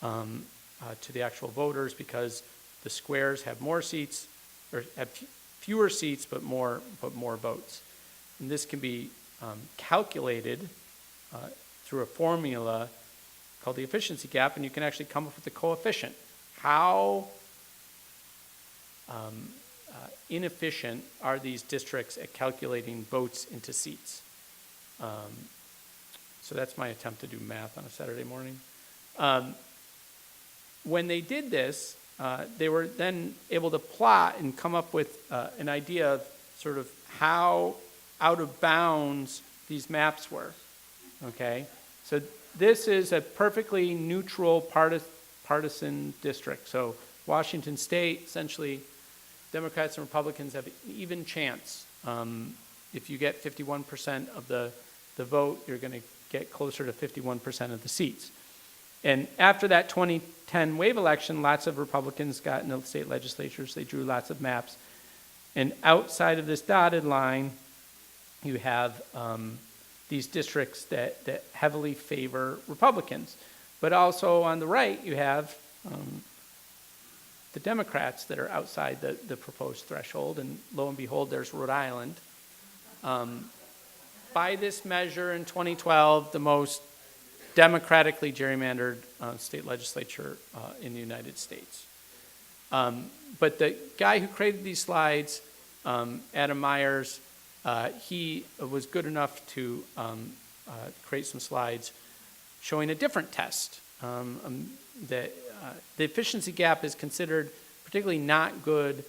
to the actual voters, because the squares have more seats, or have fewer seats but more votes. And this can be calculated through a formula called the efficiency gap, and you can actually come up with a coefficient. How inefficient are these districts at calculating votes into seats? So that's my attempt to do math on a Saturday morning. When they did this, they were then able to plot and come up with an idea of sort of how out of bounds these maps were, okay? So this is a perfectly neutral partisan district. So Washington State, essentially, Democrats and Republicans have an even chance. If you get 51% of the vote, you're going to get closer to 51% of the seats. And after that 2010 wave election, lots of Republicans got in the state legislatures. They drew lots of maps. And outside of this dotted line, you have these districts that heavily favor Republicans. But also on the right, you have the Democrats that are outside the proposed threshold. And lo and behold, there's Rhode Island. By this measure in 2012, the most democratically gerrymandered state legislature in the United States. But the guy who created these slides, Adam Myers, he was good enough to create some slides showing a different test. That the efficiency gap is considered particularly not good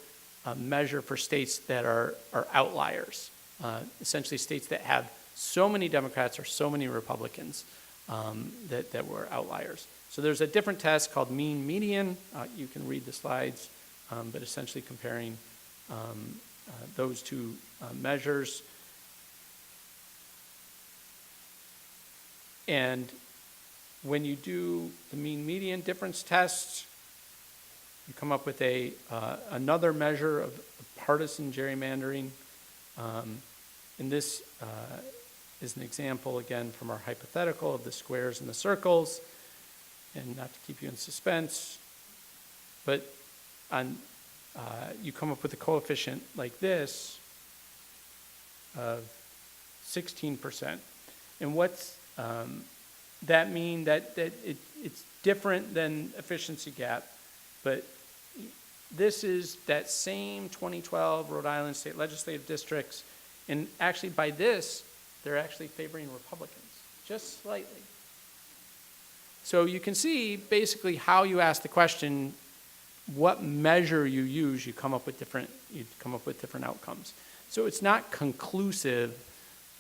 measure for states that are outliers. Essentially states that have so many Democrats or so many Republicans that were outliers. So there's a different test called mean median. You can read the slides, but essentially comparing those two measures. And when you do the mean median difference test, you come up with another measure of partisan gerrymandering. And this is an example, again, from our hypothetical of the squares and the circles. And not to keep you in suspense, but you come up with a coefficient like this of 16%. And what's that mean? That it's different than efficiency gap, but this is that same 2012 Rhode Island state legislative districts, and actually by this, they're actually favoring Republicans, just slightly. So you can see basically how you ask the question, what measure you use, you come up with different outcomes. So it's not conclusive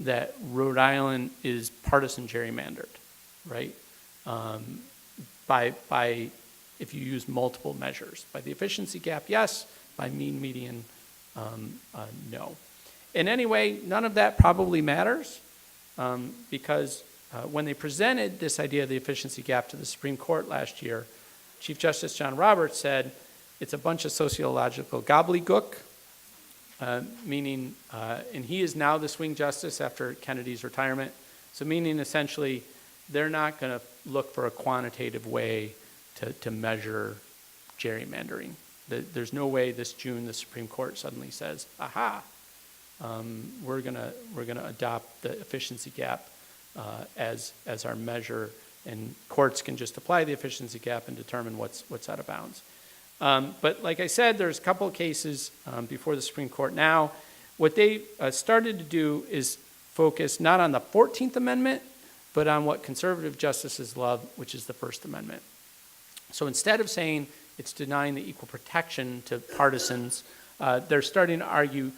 that Rhode Island is partisan gerrymandered, right? By if you use multiple measures. By the efficiency gap, yes. By mean median, no. And anyway, none of that probably matters because when they presented this idea of the efficiency gap to the Supreme Court last year, Chief Justice John Roberts said it's a bunch of sociological gobbledygook, meaning, and he is now the swing justice after Kennedy's retirement, so meaning essentially they're not going to look for a quantitative way to measure gerrymandering. There's no way this June the Supreme Court suddenly says, aha, we're gonna adopt the efficiency gap as our measure, and courts can just apply the efficiency gap and determine what's out of bounds. But like I said, there's a couple of cases before the Supreme Court now What they started to do is focus not on the 14th Amendment, but on what conservative justices love, which is the First Amendment. So instead of saying it's denying the equal protection to partisans, they're starting to argue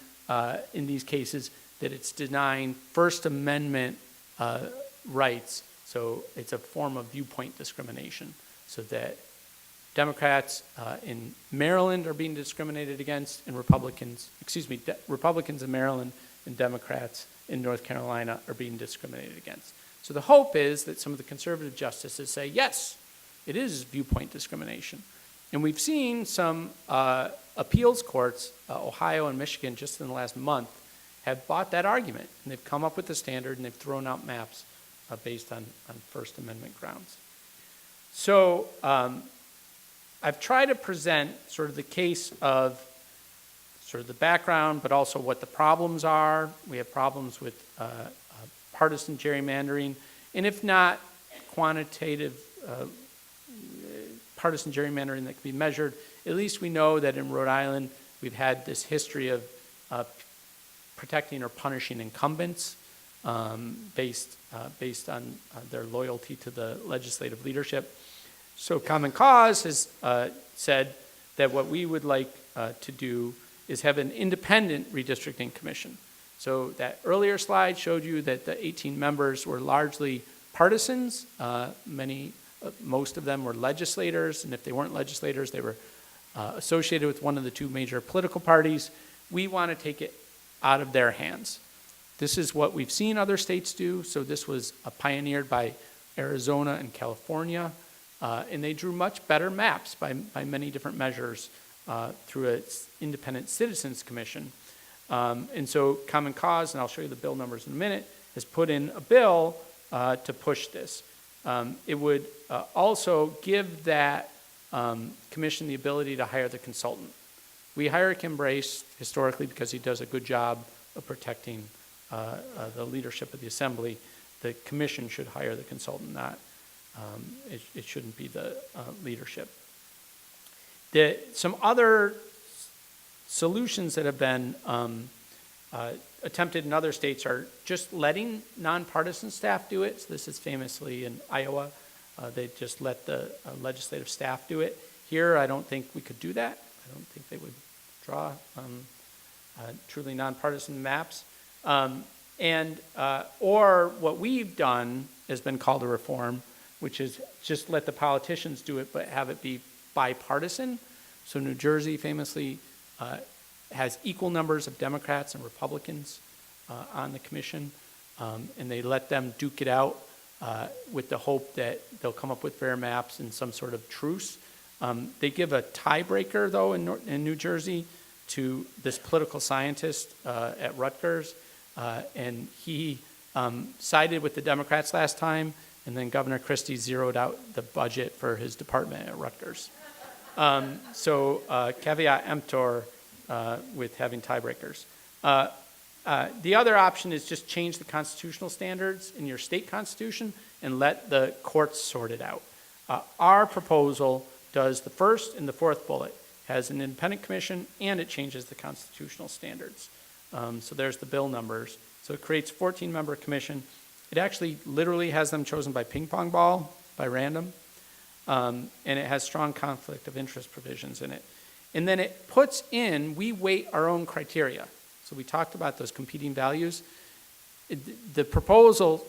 in these cases that it's denying First Amendment rights. So it's a form of viewpoint discrimination, so that Democrats in Maryland are being discriminated against, and Republicans in Maryland and Democrats in North Carolina are being discriminated against. So the hope is that some of the conservative justices say, yes, it is viewpoint discrimination. And we've seen some appeals courts, Ohio and Michigan, just in the last month, have bought that argument. And they've come up with a standard, and they've thrown out maps based on First Amendment grounds. So I've tried to present sort of the case of sort of the background, but also what the problems are. We have problems with partisan gerrymandering, and if not quantitative partisan gerrymandering that can be measured, at least we know that in Rhode Island we've had this history of protecting or punishing incumbents based on their loyalty to the legislative leadership. So Common Cause has said that what we would like to do is have an independent redistricting commission. So that earlier slide showed you that the 18 members were largely partisans. Most of them were legislators, and if they weren't legislators, they were associated with one of the two major political parties. We want to take it out of their hands. This is what we've seen other states do. So this was pioneered by Arizona and California, and they drew much better maps by many different measures through an independent citizens commission. And so Common Cause, and I'll show you the bill numbers in a minute, has put in a bill to push this. It would also give that commission the ability to hire the consultant. We hire Kim Brace historically because he does a good job of protecting the leadership of the assembly. The commission should hire the consultant, not it shouldn't be the leadership. Some other solutions that have been attempted in other states are just letting nonpartisan staff do it. So this is famously in Iowa. They just let the legislative staff do it. Here, I don't think we could do that. I don't think they would draw truly nonpartisan maps. Or what we've done has been called a reform, which is just let the politicians do it, but have it be bipartisan. So New Jersey famously has equal numbers of Democrats and Republicans on the commission, and they let them duke it out with the hope that they'll come up with fair maps and some sort of truce. They give a tiebreaker, though, in New Jersey to this political scientist at Rutgers, and he sided with the Democrats last time, and then Governor Christie zeroed out the budget for his department at Rutgers. So caveat emptor with having tiebreakers. The other option is just change the constitutional standards in your state constitution and let the courts sort it out. Our proposal does the first and the fourth bullet, has an independent commission, and it changes the constitutional standards. So there's the bill numbers. So it creates a 14-member commission. It actually literally has them chosen by ping pong ball, by random, and it has strong conflict of interest provisions in it. And then it puts in, we weight our own criteria. So we talked about those competing values. The proposal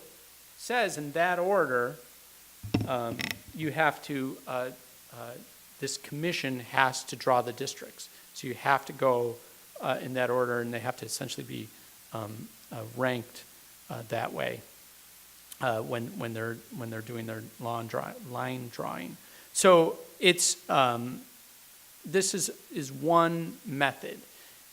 says in that order, you have to, this commission has to draw the districts. So you have to go in that order, and they have to essentially be ranked that way when they're doing their line drawing. So it's this is one method.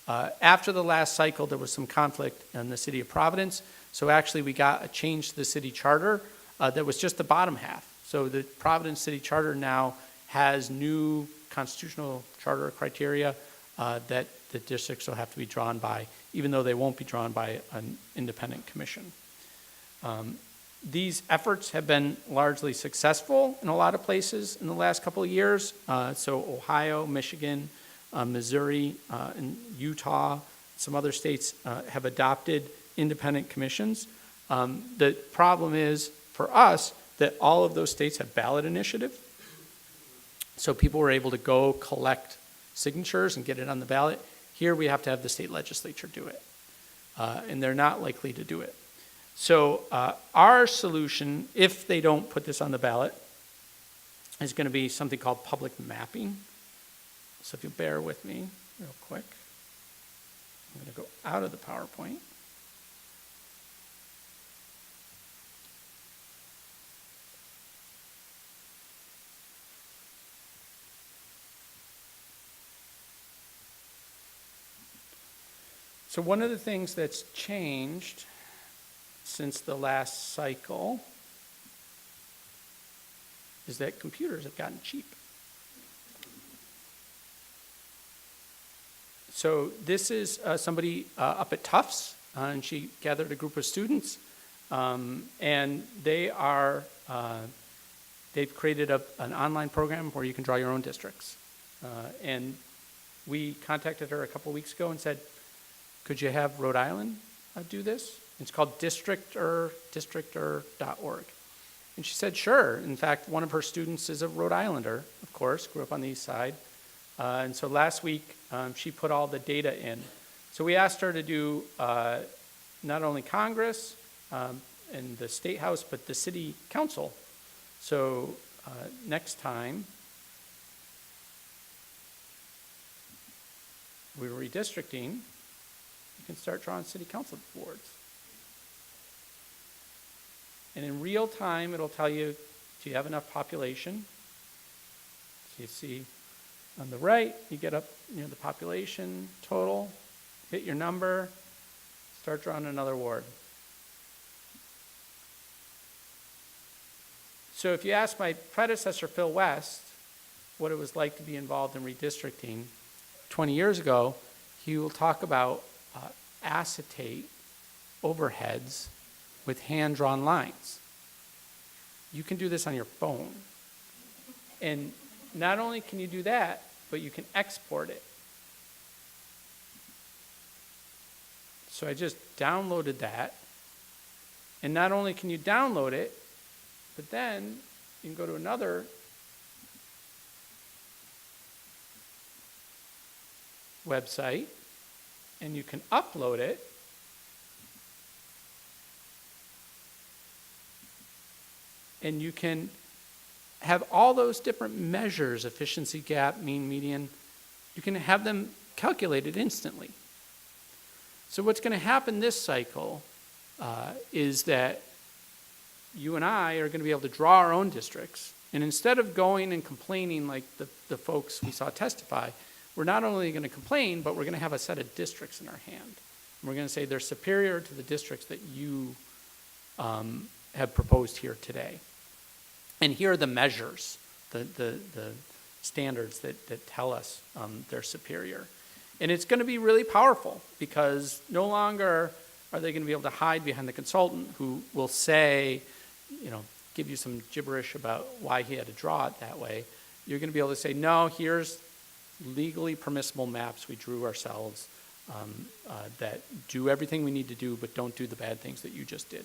After the last cycle, there was some conflict in the city of Providence. So actually, we got a change to the city charter that was just the bottom half. So the Providence city charter now has new constitutional charter criteria that the districts will have to be drawn by, even though they won't be drawn by an independent commission. These efforts have been largely successful in a lot of places in the last couple of years. So Ohio, Michigan, Missouri, and Utah Some other states have adopted independent commissions. The problem is, for us, that all of those states have ballot initiative. So people were able to go collect signatures and get it on the ballot. Here we have to have the state legislature do it. And they're not likely to do it. So our solution, if they don't put this on the ballot, is going to be something called public mapping. So if you bear with me real quick, I'm going to go out of the PowerPoint. So one of the things that's changed since the last cycle is that computers have gotten cheap. So this is somebody up at Tufts, and she gathered a group of students, and they've created an online program where you can draw your own districts. And we contacted her a couple weeks ago and said, could you have Rhode Island do this? It's called districter.org. And she said, sure. In fact, one of her students is a Rhode Islander, of course, grew up on the east side. And so last week, she put all the data in. So we asked her to do not only Congress and the State House, but the City Council. So next time, we're redistricting, you can start drawing City Council boards. And in real time, it'll tell you, do you have enough population? So you see on the right, you get up near the population total, hit your number, start drawing another ward. So if you ask my predecessor, Phil West, what it was like to be involved in redistricting 20 years ago, he will talk about acetate overheads with hand-drawn lines. You can do this on your phone. And not only can you do that, but you can export it. So I just downloaded that. And not only can you download it, but then you can go to another website and you can upload it. And you can have all those different measures, efficiency gap, mean, median, you can have them calculated instantly. So what's going to happen this cycle is that you and I are going to be able to draw our own districts. And instead of going and complaining like the folks we saw testify, we're not only going to complain, but we're going to have a set of districts in our hand. And we're going to say they're superior to the districts that you have proposed here today. And here are the measures, the standards that tell us they're superior. And it's going to be really powerful because no longer are they going to be able to hide behind the consultant who will say, give you some gibberish about why he had to draw it that way. You're going to be able to say, no, here's legally permissible maps we drew ourselves that do everything we need to do, but don't do the bad things that you just did.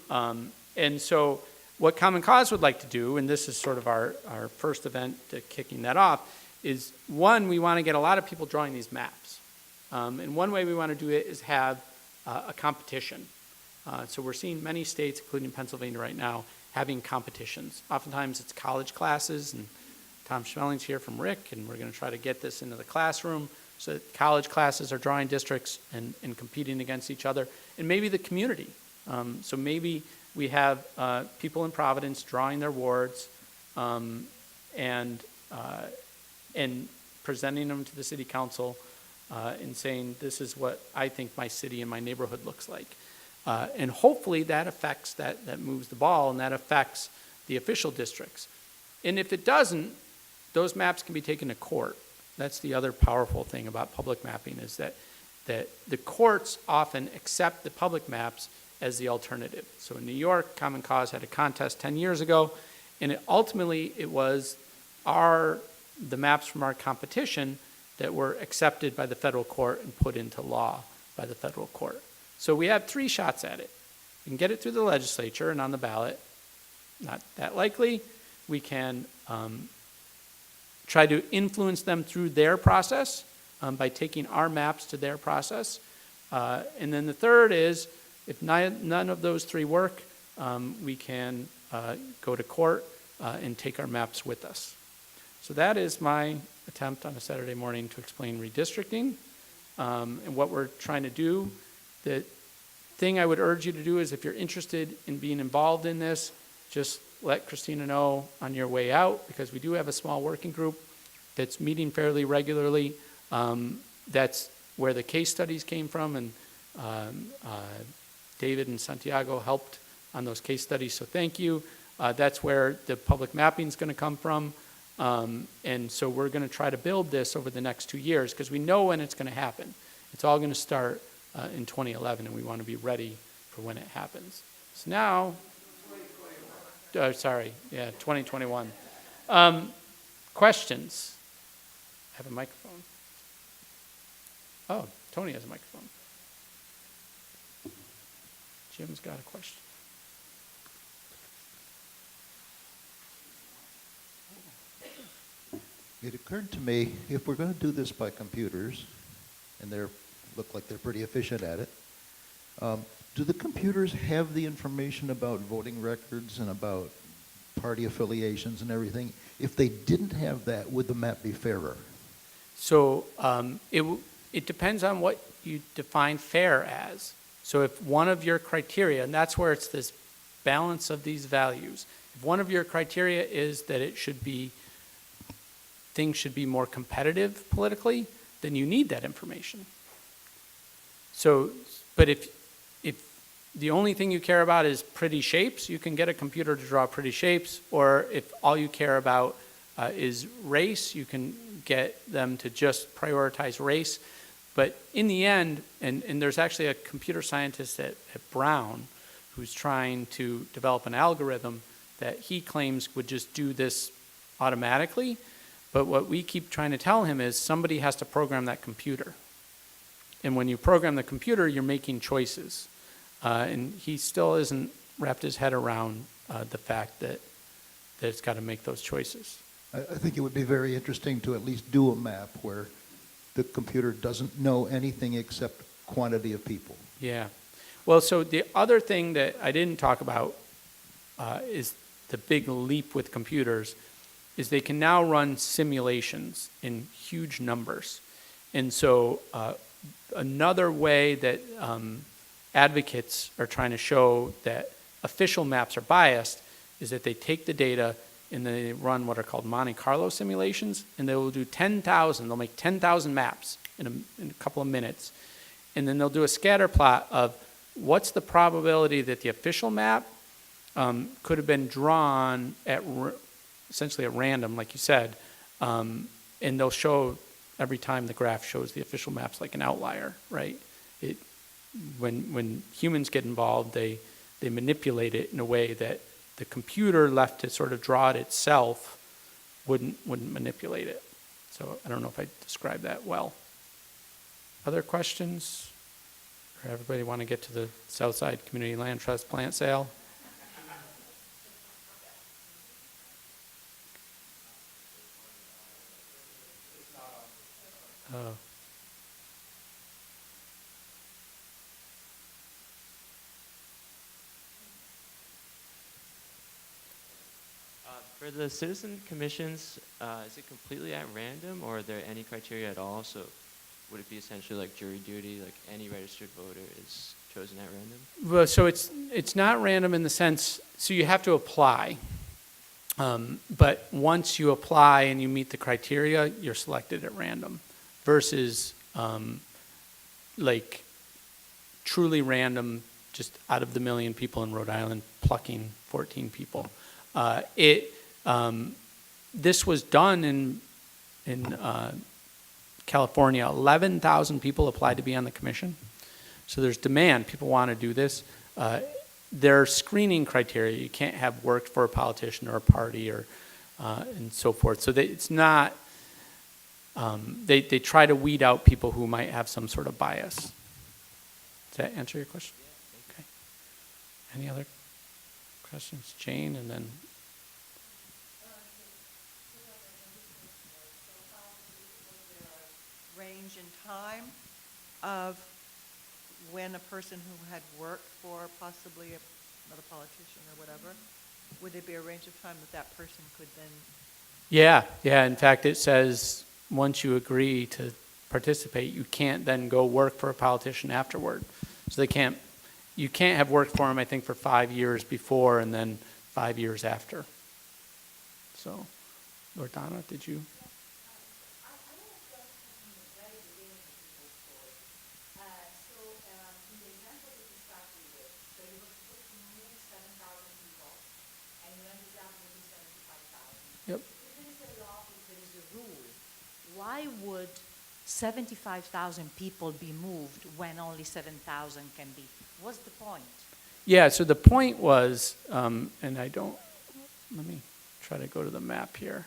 And so what Common Cause would like to do, and this is sort of our first event to kicking that off, is one, we want to get a lot of people drawing these maps. And one way we want to do it is have a competition. So we're seeing many states, including Pennsylvania right now, having competitions. Oftentimes it's college classes, and Tom Schmelling's here from Rick, and we're going to try to get this into the classroom so that college classes are drawing districts and competing against each other, and maybe the community. So maybe we have people in Providence drawing their wards and presenting them to the city council and saying, this is what I think my city and my neighborhood looks like. And hopefully that affects, that moves the ball, and that affects the official districts. And if it doesn't, those maps can be taken to court. That's the other powerful thing about public mapping, is that the courts often accept the public maps as the alternative. So in New York, Common Cause had a contest 10 years ago, and ultimately it was the maps from our competition that were accepted by the federal court and put into law by the federal court. So we have 3 shots at it. We can get it through the legislature and on the ballot. Not that likely. We can try to influence them through their process by taking our maps to their process. And then the third is, if none of those 3 work, we can go to court and take our maps with us. So that is my attempt on a Saturday morning to explain redistricting and what we're trying to do. The thing I would urge you to do is, if you're interested in being involved in this, just let Christina know on your way out, because we do have a small working group that's meeting fairly regularly. That's where the case studies came from, and David and Santiago helped on those case studies, so thank you. That's where the public mapping is going to come from. And so we're going to try to build this over the next 2 years, because we know when it's going to happen. It's all going to start in 2011, and we want to be ready for when it happens. So now, 2021. Questions? I have a microphone. Oh, Tony has a microphone. Jim's got a question. It occurred to me, if we're going to do this by computers, and they look like they're pretty efficient at it, do the computers have the information about voting records and about party affiliations and everything? If they didn't have that, would the map be fairer? So it depends on what you define fair as. So if one of your criteria, and that's where it's this balance of these values, if one of your criteria is that things should be more competitive politically, then you need that information. So, but if the only thing you care about is pretty shapes, you can get a computer to draw pretty shapes, or if all you care about is race, you can get them to just prioritize race. But in the end, and there's actually a computer scientist at Brown who's trying to develop an algorithm that he claims would just do this automatically. But what we keep trying to tell him is somebody has to program that computer. And when you program the computer, you're making choices. And he still isn't wrapped his head around the fact that it's got to make those choices. I think it would be very interesting to at least do a map where the computer doesn't know anything except quantity of people. Yeah. Well, so the other thing that I didn't talk about is the big leap with computers is they can now run simulations in huge numbers. And so another way that advocates are trying to show that official maps are biased is that they take the data and they run what are called Monte Carlo simulations, and they will do 10,000, they'll make 10,000 maps in a couple of minutes. And then they'll do a scatter plot of what's the probability that the official map could have been drawn at essentially at random, like you said, and they'll show every time the graph shows the official maps like an outlier, right? When humans get involved, they manipulate it in a way that the computer left to sort of draw it itself wouldn't manipulate it. So I don't know if I described that well. Other questions? Or everybody want to get to the Southside Community Land Trust plant sale? Oh. For the citizen commissions, is it completely at random, or are there any criteria at all? So would it be essentially like jury duty, like any registered voter is chosen at random? Well, so it's not random in the sense, so you have to apply. But once you apply and you meet the criteria, you're selected at random versus like truly random, just out of the million people in Rhode Island, plucking 14 people. This was done in California. 11,000 people applied to be on the commission. So there's demand. People want to do this. There are screening criteria. You can't have worked for a politician or a party or and so forth. So that it's not They try to weed out people who might have some sort of bias. Does that answer your question? Okay. Any other questions? Jane, and then range in time of when a person who had worked for possibly another politician or whatever, would there be a range of time that that person could then? yeah. In fact, it says once you agree to participate, you can't then go work for a politician afterward. So you can't have worked for him, I think, for 5 years before and then 5 years after. So, Lordana, did you? Yep. Why would 75,000 people be moved when only 7,000 can be? What's the point? Yeah, so the point was, and let me try to go to the map here.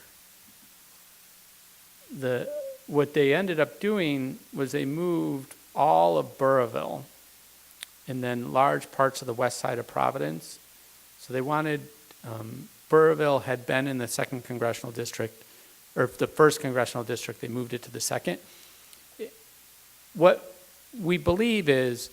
What they ended up doing was they moved all of Burrillville and then large parts of the west side of Providence. So they wanted, Burrillville had been in the 2nd Congressional District, or the 1st Congressional District, they moved it to the 2nd. What we believe is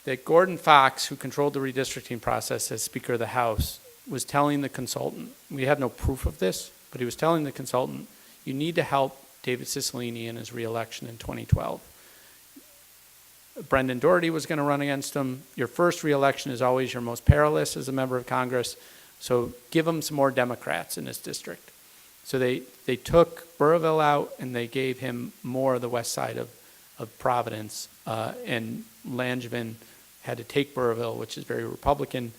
that Gordon Fox, who controlled the redistricting process as Speaker of the House, was telling the consultant, we have no proof of this, but he was telling the consultant, you need to help David Cicilline in his reelection in 2012. Brendan Doherty was going to run against him. Your first reelection is always your most perilous as a member of Congress, so give him some more Democrats in his district. So they took Burrillville out and they gave him more of the west side of Providence, and Langevin had to take Burrillville, which is very Republican,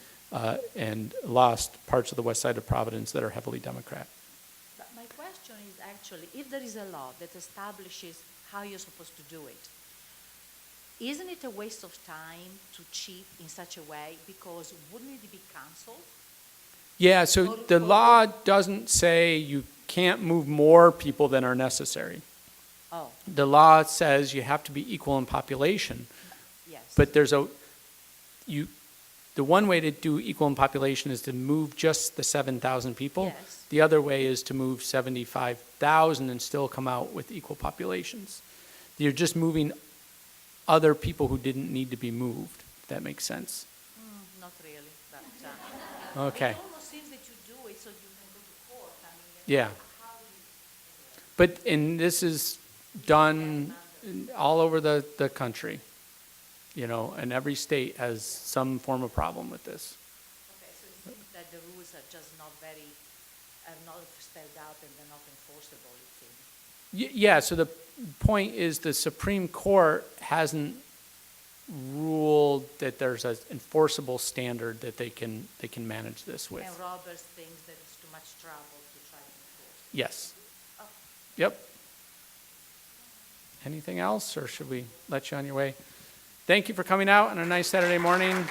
and lost parts of the west side of Providence that are heavily Democrat. But my question is actually, if there is a law that establishes how you're supposed to do it, isn't it a waste of time to cheat in such a way? Because wouldn't it be canceled? Yeah, so the law doesn't say you can't move more people than are necessary. Oh, The law says you have to be equal in population, yes. but the one way to do equal in population is to move just the 7,000 people. Yes. The other way is to move 75,000 and still come out with equal populations. You're just moving other people who didn't need to be moved, if that makes sense. Not really, but Okay. it almost seems that you do it so you can go to court. I mean, Yeah. how do you? And this is done all over the country, and every state has some form of problem with this. Okay, so it seems that the rules are just not spelled out and they're not enforceable, it seems. Yeah, so the point is the Supreme Court hasn't ruled that there's an enforceable standard that they can manage this with. And Roberts thinks that it's too much trouble to try to enforce. Yes. Oh. Yep. Anything else, or should we let you on your way? Thank you for coming out on a nice Saturday morning.